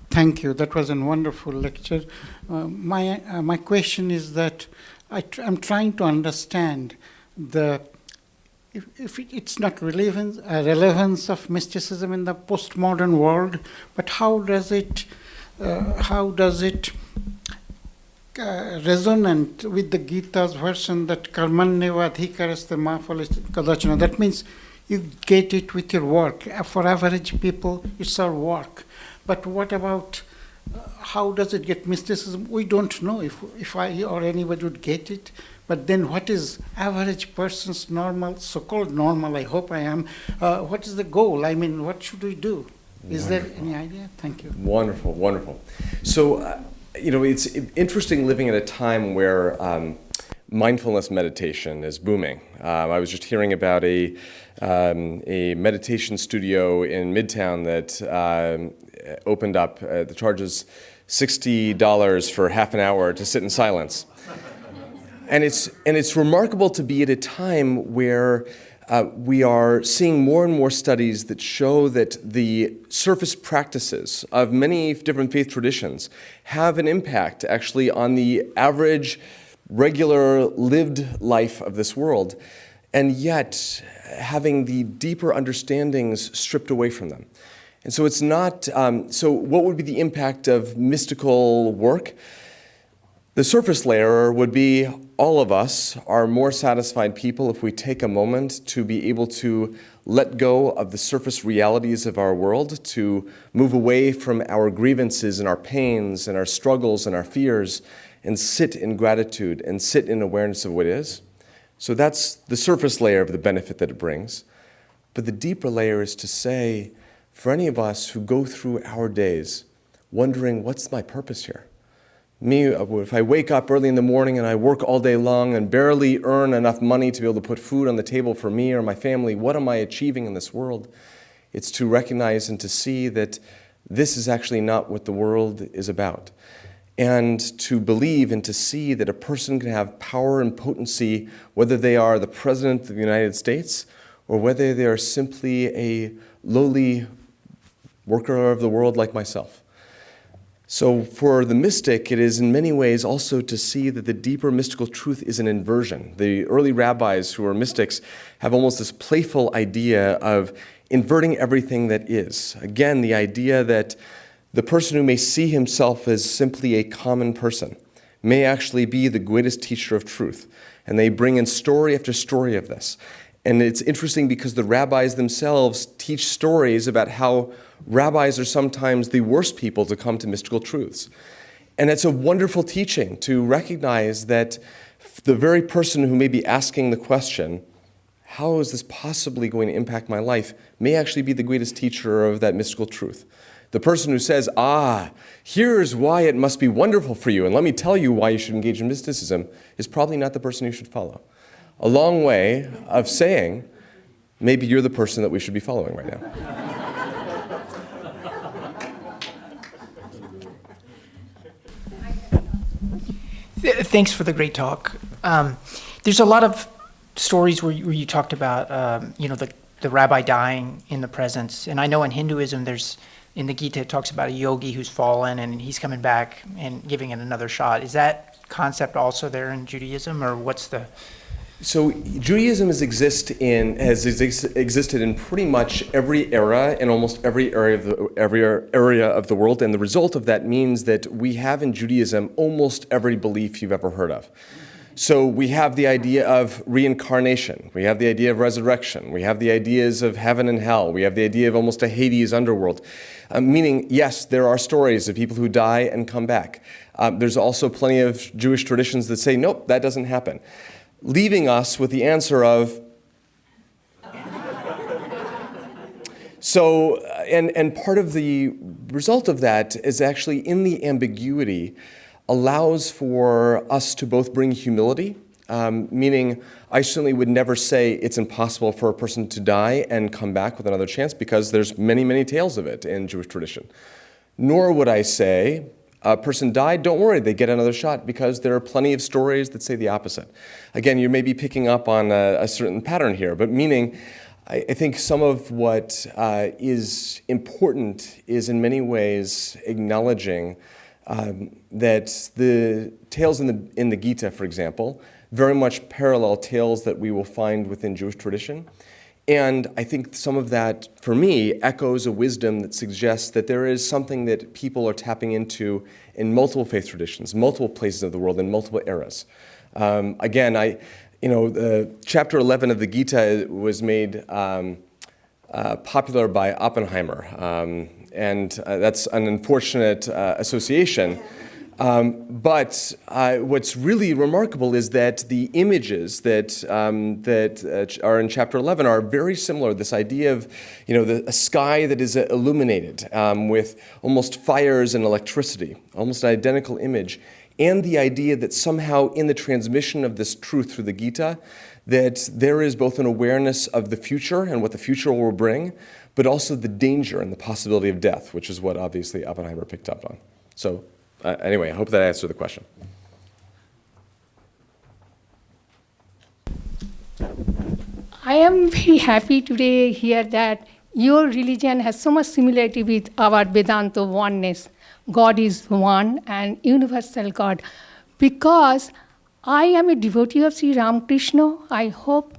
Thank you. That was a wonderful lecture. My question is that I'm trying to understand if it's not relevance of mysticism in the postmodern world, but how does it resonate with the Gita's version that karmanyeva adhikaraste ma phalesth kadachana? That means you get it with your work. For average people, it's our work. But what about how does it get mysticism? We don't know if I or anybody would get it. But then what is average person's normal, so-called normal, I hope I am, what is the goal? I mean, what should we do? Is there any idea? Thank you. Wonderful, wonderful. So, it's interesting living at a time where mindfulness meditation is booming. I was just hearing about a meditation studio in Midtown that opened up. The charges $60 for half an hour to sit in silence. And it's remarkable to be at a time where we are seeing more and more studies that show that the surface practices of many different faith traditions have an impact actually on the average, regular, lived life of this world, and yet having the deeper understandings stripped away from them. And so it's not, so what would be the impact of mystical work? The surface layer would be all of us are more satisfied people if we take a moment to be able to let go of the surface realities of our world, to move away from our grievances and our pains and our struggles and our fears, and sit in gratitude and sit in awareness of what is. So that's the surface layer of the benefit that it brings. But the deeper layer is to say, for any of us who go through our days wondering, what's my purpose here? Me, if I wake up early in the morning and I work all day long and barely earn enough money to be able to put food on the table for me or my family, what am I achieving in this world? It's to recognize and to see that this is actually not what the world is about. And to believe and to see that a person can have power and potency, whether they are the President of the United States or whether they are simply a lowly worker of the world like myself. So for the mystic, it is in many ways also to see that the deeper mystical truth is an inversion. The early rabbis who are mystics have almost this playful idea of inverting everything that is. Again, the idea that the person who may see himself as simply a common person may actually be the greatest teacher of truth. And they bring in story after story of this. And it's interesting because the rabbis themselves teach stories about how rabbis are sometimes the worst people to come to mystical truths. And it's a wonderful teaching to recognize that the very person who may be asking the question, how is this possibly going to impact my life, may actually be the greatest teacher of that mystical truth. The person who says, here's why it must be wonderful for you, and let me tell you why you should engage in mysticism, is probably not the person you should follow. A long way of saying, maybe you're the person that we should be following right now. Thanks for the great talk. There's a lot of stories where you talked about, the rabbi dying in the presence. And I know in Hinduism, in the Gita, it talks about a yogi who's fallen and he's coming back and giving it another shot. Is that concept also there in Judaism, or what's the... So Judaism has existed in pretty much every era and almost every area of the world, and the result of that means that we have in Judaism almost every belief you've ever heard of. So we have the idea of reincarnation, we have the idea of resurrection, we have the ideas of heaven and hell, we have the idea of almost a Hades underworld. Meaning, yes, there are stories of people who die and come back. There's also plenty of Jewish traditions that say, nope, that doesn't happen. Leaving us with the answer of, so, and part of the result of that is actually in the ambiguity allows for us to both bring humility, meaning I certainly would never say it's impossible for a person to die and come back with another chance, because there's many, many tales of it in Jewish tradition. Nor would I say a person died, don't worry, they get another shot, because there are plenty of stories that say the opposite. Again, you may be picking up on a certain pattern here, but meaning I think some of what is important is in many ways acknowledging that the tales in the Gita, for example, very much parallel tales that we will find within Jewish tradition. And I think some of that, for me, echoes a wisdom that suggests that there is something that people are tapping into in multiple faith traditions, multiple places of the world, in multiple eras. Again, chapter 11 of the Gita was made popular by Oppenheimer, and that's an unfortunate association. But what's really remarkable is that the images that are in chapter 11 are very similar. This idea of, a sky that is illuminated with almost fires and electricity, almost an identical image, and the idea that somehow in the transmission of this truth through the Gita, that there is both an awareness of the future and what the future will bring, but also the danger and the possibility of death, which is what obviously Oppenheimer picked up on. So. Anyway, I hope that answered the question. I am very happy today here that your religion has so much similarity with our Vedanta oneness. God is one and universal God. Because I am a devotee of Sri Ramakrishna, I hope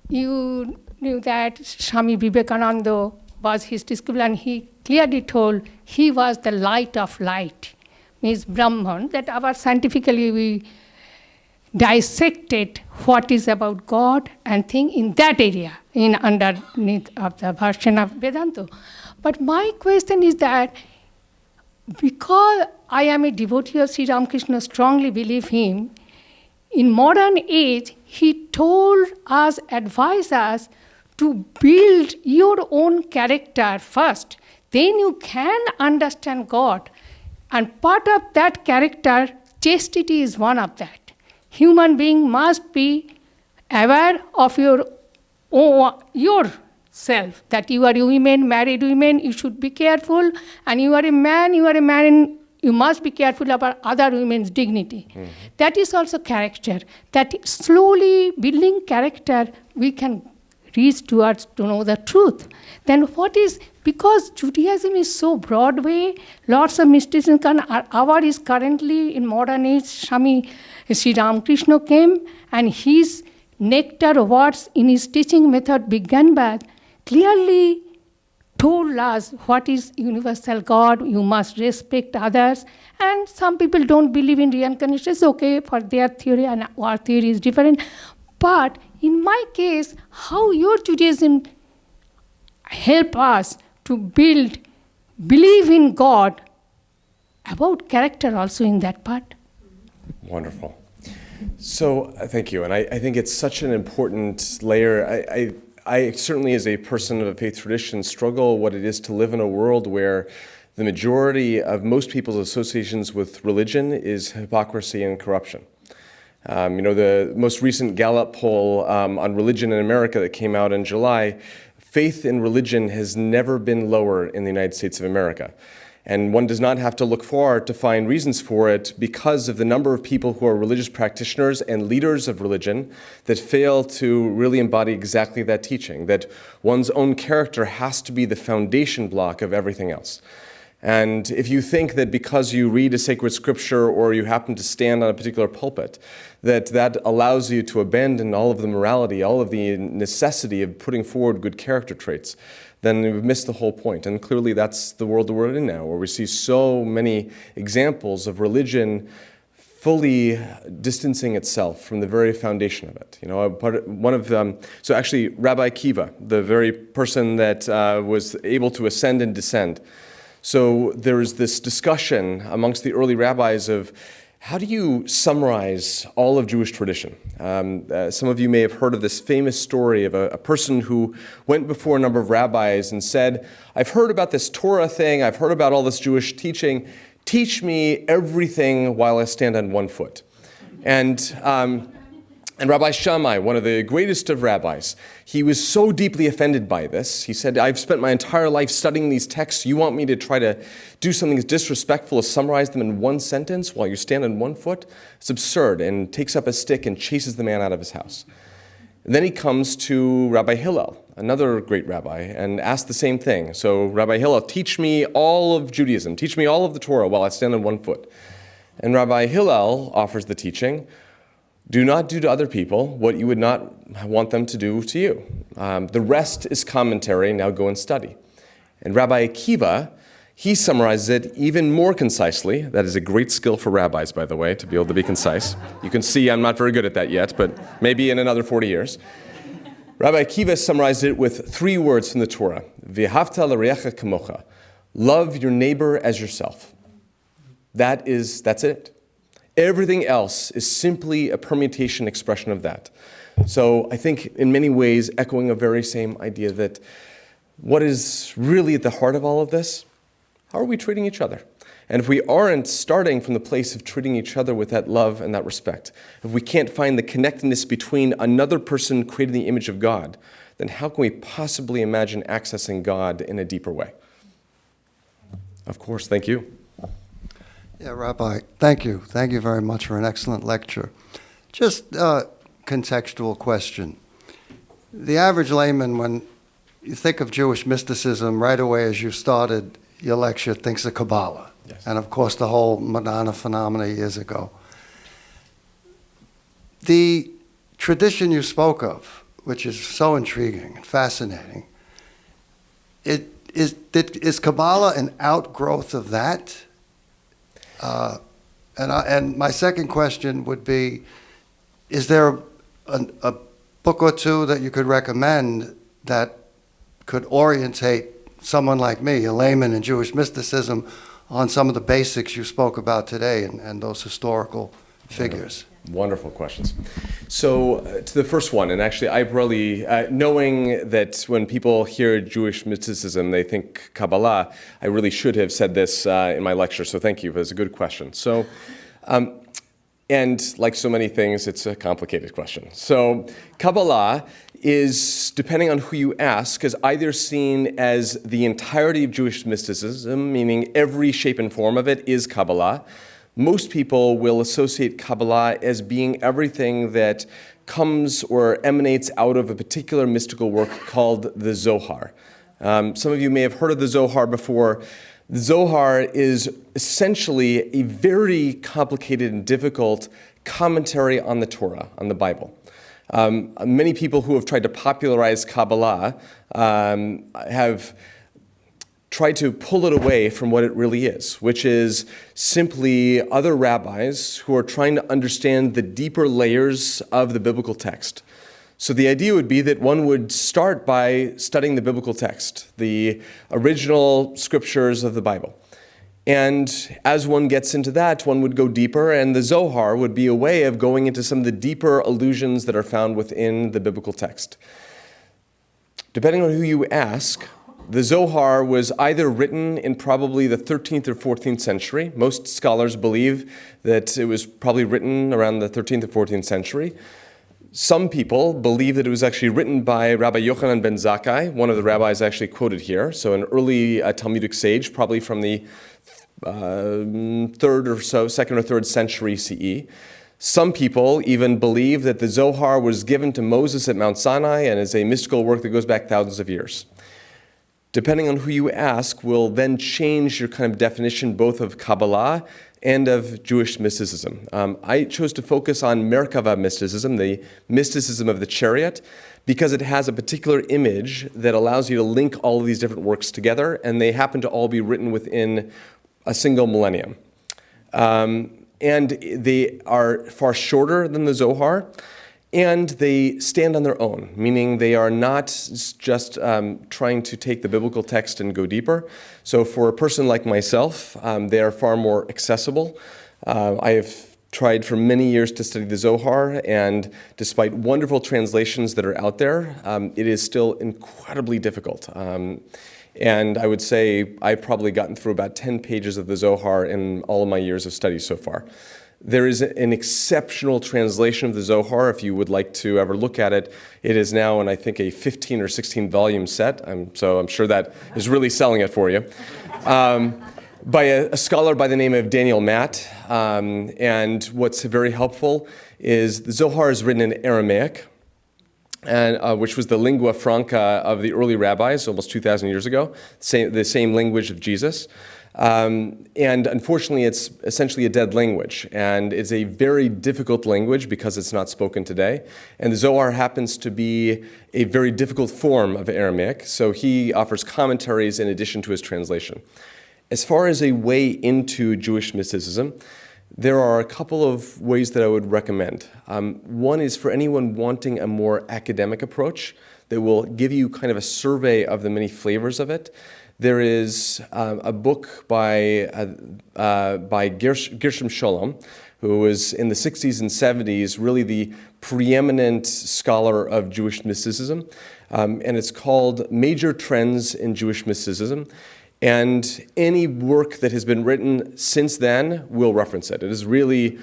you knew that Swami Vivekananda was his disciple, and he clearly told he was the light of light. Means Brahman, that our scientifically we dissected what is about God and think in that area, in underneath of the version of Vedanta. But my question is that because I am a devotee of Sri Ramakrishna, strongly believe him, in modern age, he told us, advised us to build your own character first. Then you can understand God. And part of that character, chastity is one of that. Human being must be aware of yourself, that you are a woman, married women, you should be careful, and you are a man, you must be careful about other women's dignity. Mm-hmm. That is also character. That slowly building character, we can reach towards to know the truth. Then because Judaism is so broad way, lots of mysticism, our is currently in modern age, Sri Ramakrishna came, and his nectar words in his teaching method began by clearly told us what is universal God, you must respect others, and some people don't believe in reincarnation, it's okay for their theory, and our theory is different. But in my case, how your Judaism help us to believe in God, about character also in that part? Wonderful. So thank you, and I think it's such an important layer. I certainly, as a person of a faith tradition, struggle what it is to live in a world where the majority of most people's associations with religion is hypocrisy and corruption. The most recent Gallup poll on religion in America that came out in July, faith in religion has never been lower in the United States of America. And one does not have to look far to find reasons for it because of the number of people who are religious practitioners and leaders of religion that fail to really embody exactly that teaching, that one's own character has to be the foundation block of everything else. And if you think that because you read a sacred scripture or you happen to stand on a particular pulpit, that allows you to abandon all of the morality, all of the necessity of putting forward good character traits, then we've missed the whole point. And clearly that's the world that we're in now, where we see so many examples of religion fully distancing itself from the very foundation of it. You know, so actually Rabbi Akiva, the very person that was able to ascend and descend. So there is this discussion amongst the early rabbis of how do you summarize all of Jewish tradition? Some of you may have heard of this famous story of a person who went before a number of rabbis and said, I've heard about this Torah thing, I've heard about all this Jewish teaching, teach me everything while I stand on one foot. And Rabbi Shammai, one of the greatest of rabbis, he was so deeply offended by this. He said, I've spent my entire life studying these texts. You want me to try to do something as disrespectful as summarize them in one sentence while you stand on one foot? It's absurd, and takes up a stick and chases the man out of his house. And then he comes to Rabbi Hillel, another great rabbi, and asks the same thing. So Rabbi Hillel, teach me all of Judaism. Teach me all of the Torah while I stand on one foot. And Rabbi Hillel offers the teaching, do not do to other people what you would not want them to do to you. The rest is commentary, now go and study. And Rabbi Akiva, he summarizes it even more concisely. That is a great skill for rabbis, by the way, to be able to be concise. You can see I'm not very good at that yet, but maybe in another 40 years. Rabbi Akiva summarized it with 3 words from the Torah. V'ahavta l'reacha kamocha. Love your neighbor as yourself. That's it. Everything else is simply a permutation expression of that. So I think in many ways echoing a very same idea that what is really at the heart of all of this, how are we treating each other? And if we aren't starting from the place of treating each other with that love and that respect, if we can't find the connectedness between another person created in the image of God, then how can we possibly imagine accessing God in a deeper way? Of course, thank you. Yeah, Rabbi, thank you. Thank you very much for an excellent lecture. Just a contextual question. The average layman, when you think of Jewish mysticism, right away as you started your lecture, thinks of Kabbalah. Yes. And of course the whole Madonna phenomena years ago. The tradition you spoke of, which is so intriguing and fascinating, is Kabbalah an outgrowth of that? And my second question would be, is there a book or two that you could recommend that could orientate someone like me, a layman in Jewish mysticism, on some of the basics you spoke about today and those historical figures? Wonderful questions. So to the first one, and actually I really, knowing that when people hear Jewish mysticism, they think Kabbalah, I really should have said this in my lecture, so thank you. That's a good question. So, and like so many things, it's a complicated question. So Kabbalah is, depending on who you ask, is either seen as the entirety of Jewish mysticism, meaning every shape and form of it is Kabbalah. Most people will associate Kabbalah as being everything that comes or emanates out of a particular mystical work called the Zohar. Some of you may have heard of the Zohar before. The Zohar is essentially a very complicated and difficult commentary on the Torah, on the Bible. Many people who have tried to popularize Kabbalah have tried to pull it away from what it really is, which is simply other rabbis who are trying to understand the deeper layers of the biblical text. So the idea would be that one would start by studying the biblical text, the original scriptures of the Bible. And as one gets into that, one would go deeper, and the Zohar would be a way of going into some of the deeper allusions that are found within the biblical text. Depending on who you ask, the Zohar was either written in probably the 13th or 14th century. Most scholars believe that it was probably written around the 13th or 14th century. Some people believe that it was actually written by Rabbi Yochanan ben Zakkai, one of the rabbis actually quoted here, so an early Talmudic sage, probably from the second or third century CE. Some people even believe that the Zohar was given to Moses at Mount Sinai and is a mystical work that goes back thousands of years. Depending on who you ask, will then change your kind of definition both of Kabbalah and of Jewish mysticism. I chose to focus on Merkava Mysticism, the mysticism of the chariot, because it has a particular image that allows you to link all of these different works together, and they happen to all be written within a single millennium. And they are far shorter than the Zohar, and they stand on their own, meaning they are not just trying to take the biblical text and go deeper. So for a person like myself, they are far more accessible. I have tried for many years to study the Zohar, and despite wonderful translations that are out there, it is still incredibly difficult. And I would say I've probably gotten through about 10 pages of the Zohar in all of my years of study so far. There is an exceptional translation of the Zohar. If you would like to ever look at it, it is now in, I think, a 15 or 16 volume set. So I'm sure that is really selling it for you. By a scholar by the name of Daniel Matt. And what's very helpful is the Zohar is written in Aramaic, and which was the lingua franca of the early rabbis almost 2,000 years ago, the same language of Jesus. And unfortunately, it's essentially a dead language, and it's a very difficult language because it's not spoken today. And the Zohar happens to be a very difficult form of Aramaic, so he offers commentaries in addition to his translation. As far as a way into Jewish mysticism, there are a couple of ways that I would recommend. One is for anyone wanting a more academic approach that will give you kind of a survey of the many flavors of it. There is a book by Gershom Sholom, who was in the 60s and 70s really the preeminent scholar of Jewish mysticism, and it's called Major Trends in Jewish Mysticism. And any work that has been written since then will reference it. It is really,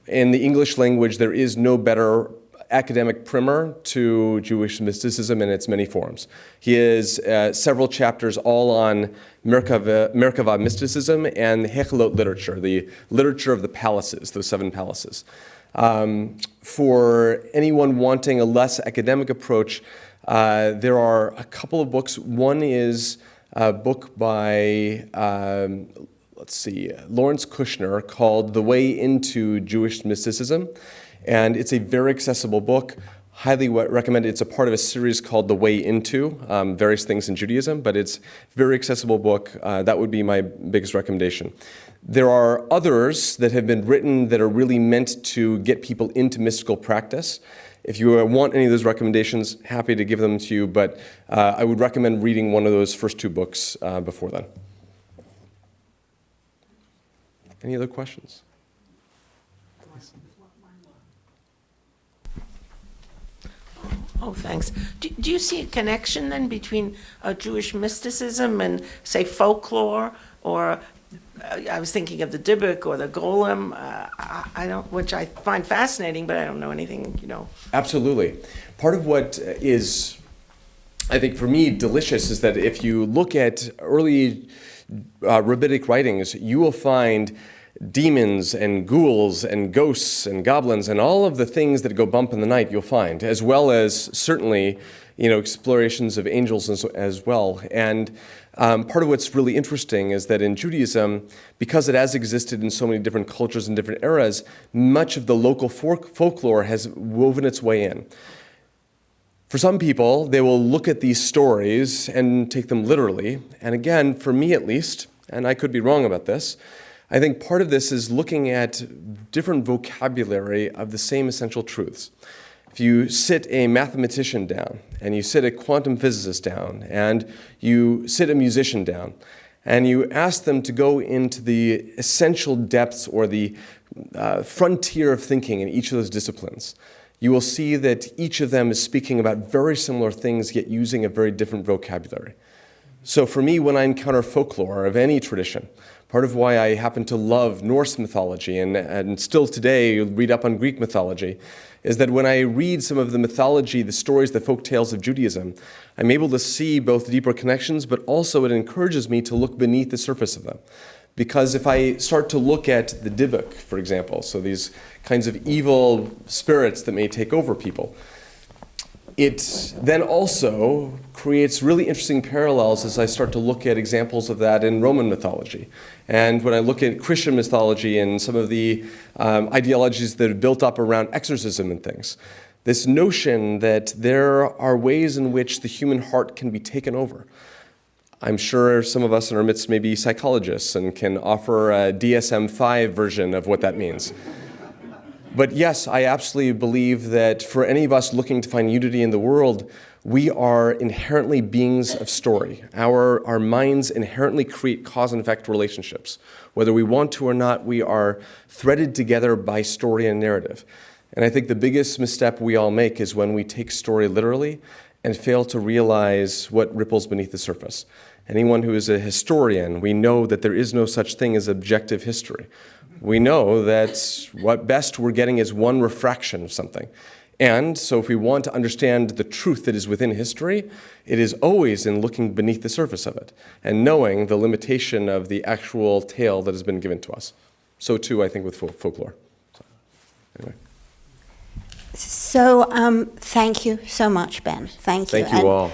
in the English language, there is no better academic primer to Jewish mysticism in its many forms. He has several chapters all on Merkava Mysticism and Hechelot literature, the literature of the palaces, those 7 palaces. For anyone wanting a less academic approach, there are a couple of books. One is a book by, Lawrence Kushner called The Way into Jewish Mysticism. And it's a very accessible book. Highly recommend it. It's a part of a series called The Way Into, Various Things in Judaism, but it's a very accessible book. That would be my biggest recommendation. There are others that have been written that are really meant to get people into mystical practice. If you want any of those recommendations, happy to give them to you, but I would recommend reading one of those first 2 books before then. Any other questions? Oh, thanks. Do you see a connection then between Jewish mysticism and, say, folklore, or I was thinking of the Dybbuk or the Golem, which I find fascinating, but I don't know anything, Absolutely. Part of what is, I think, for me, delicious is that if you look at early rabbinic writings, you will find demons and ghouls and ghosts and goblins and all of the things that go bump in the night you'll find, as well as certainly, explorations of angels as well. And part of what's really interesting is that in Judaism, because it has existed in so many different cultures and different eras, much of the local folklore has woven its way in. For some people, they will look at these stories and take them literally. And again, for me at least, and I could be wrong about this, I think part of this is looking at different vocabulary of the same essential truths. If you sit a mathematician down, and you sit a quantum physicist down, and you sit a musician down, and you ask them to go into the essential depths or the frontier of thinking in each of those disciplines, you will see that each of them is speaking about very similar things, yet using a very different vocabulary. So for me, when I encounter folklore of any tradition, part of why I happen to love Norse mythology and still today read up on Greek mythology is that when I read some of the mythology, the stories, the folk tales of Judaism, I'm able to see both deeper connections, but also it encourages me to look beneath the surface of them. Because if I start to look at the Dybbuk, for example, so these kinds of evil spirits that may take over people, it then also creates really interesting parallels as I start to look at examples of that in Roman mythology. And when I look at Christian mythology and some of the ideologies that are built up around exorcism and things, this notion that there are ways in which the human heart can be taken over. I'm sure some of us in our midst may be psychologists and can offer a DSM-5 version of what that means. But yes, I absolutely believe that for any of us looking to find unity in the world, we are inherently beings of story. Our minds inherently create cause and effect relationships. Whether we want to or not, we are threaded together by story and narrative. And I think the biggest misstep we all make is when we take story literally and fail to realize what ripples beneath the surface. Anyone who is a historian, we know that there is no such thing as objective history. We know that what best we're getting is one refraction of something. And so if we want to understand the truth that is within history, it is always in looking beneath the surface of it and knowing the limitation of the actual tale that has been given to us. So too, I think, with folklore. So, anyway. So thank you so much, Ben. Thank you. Thank you all.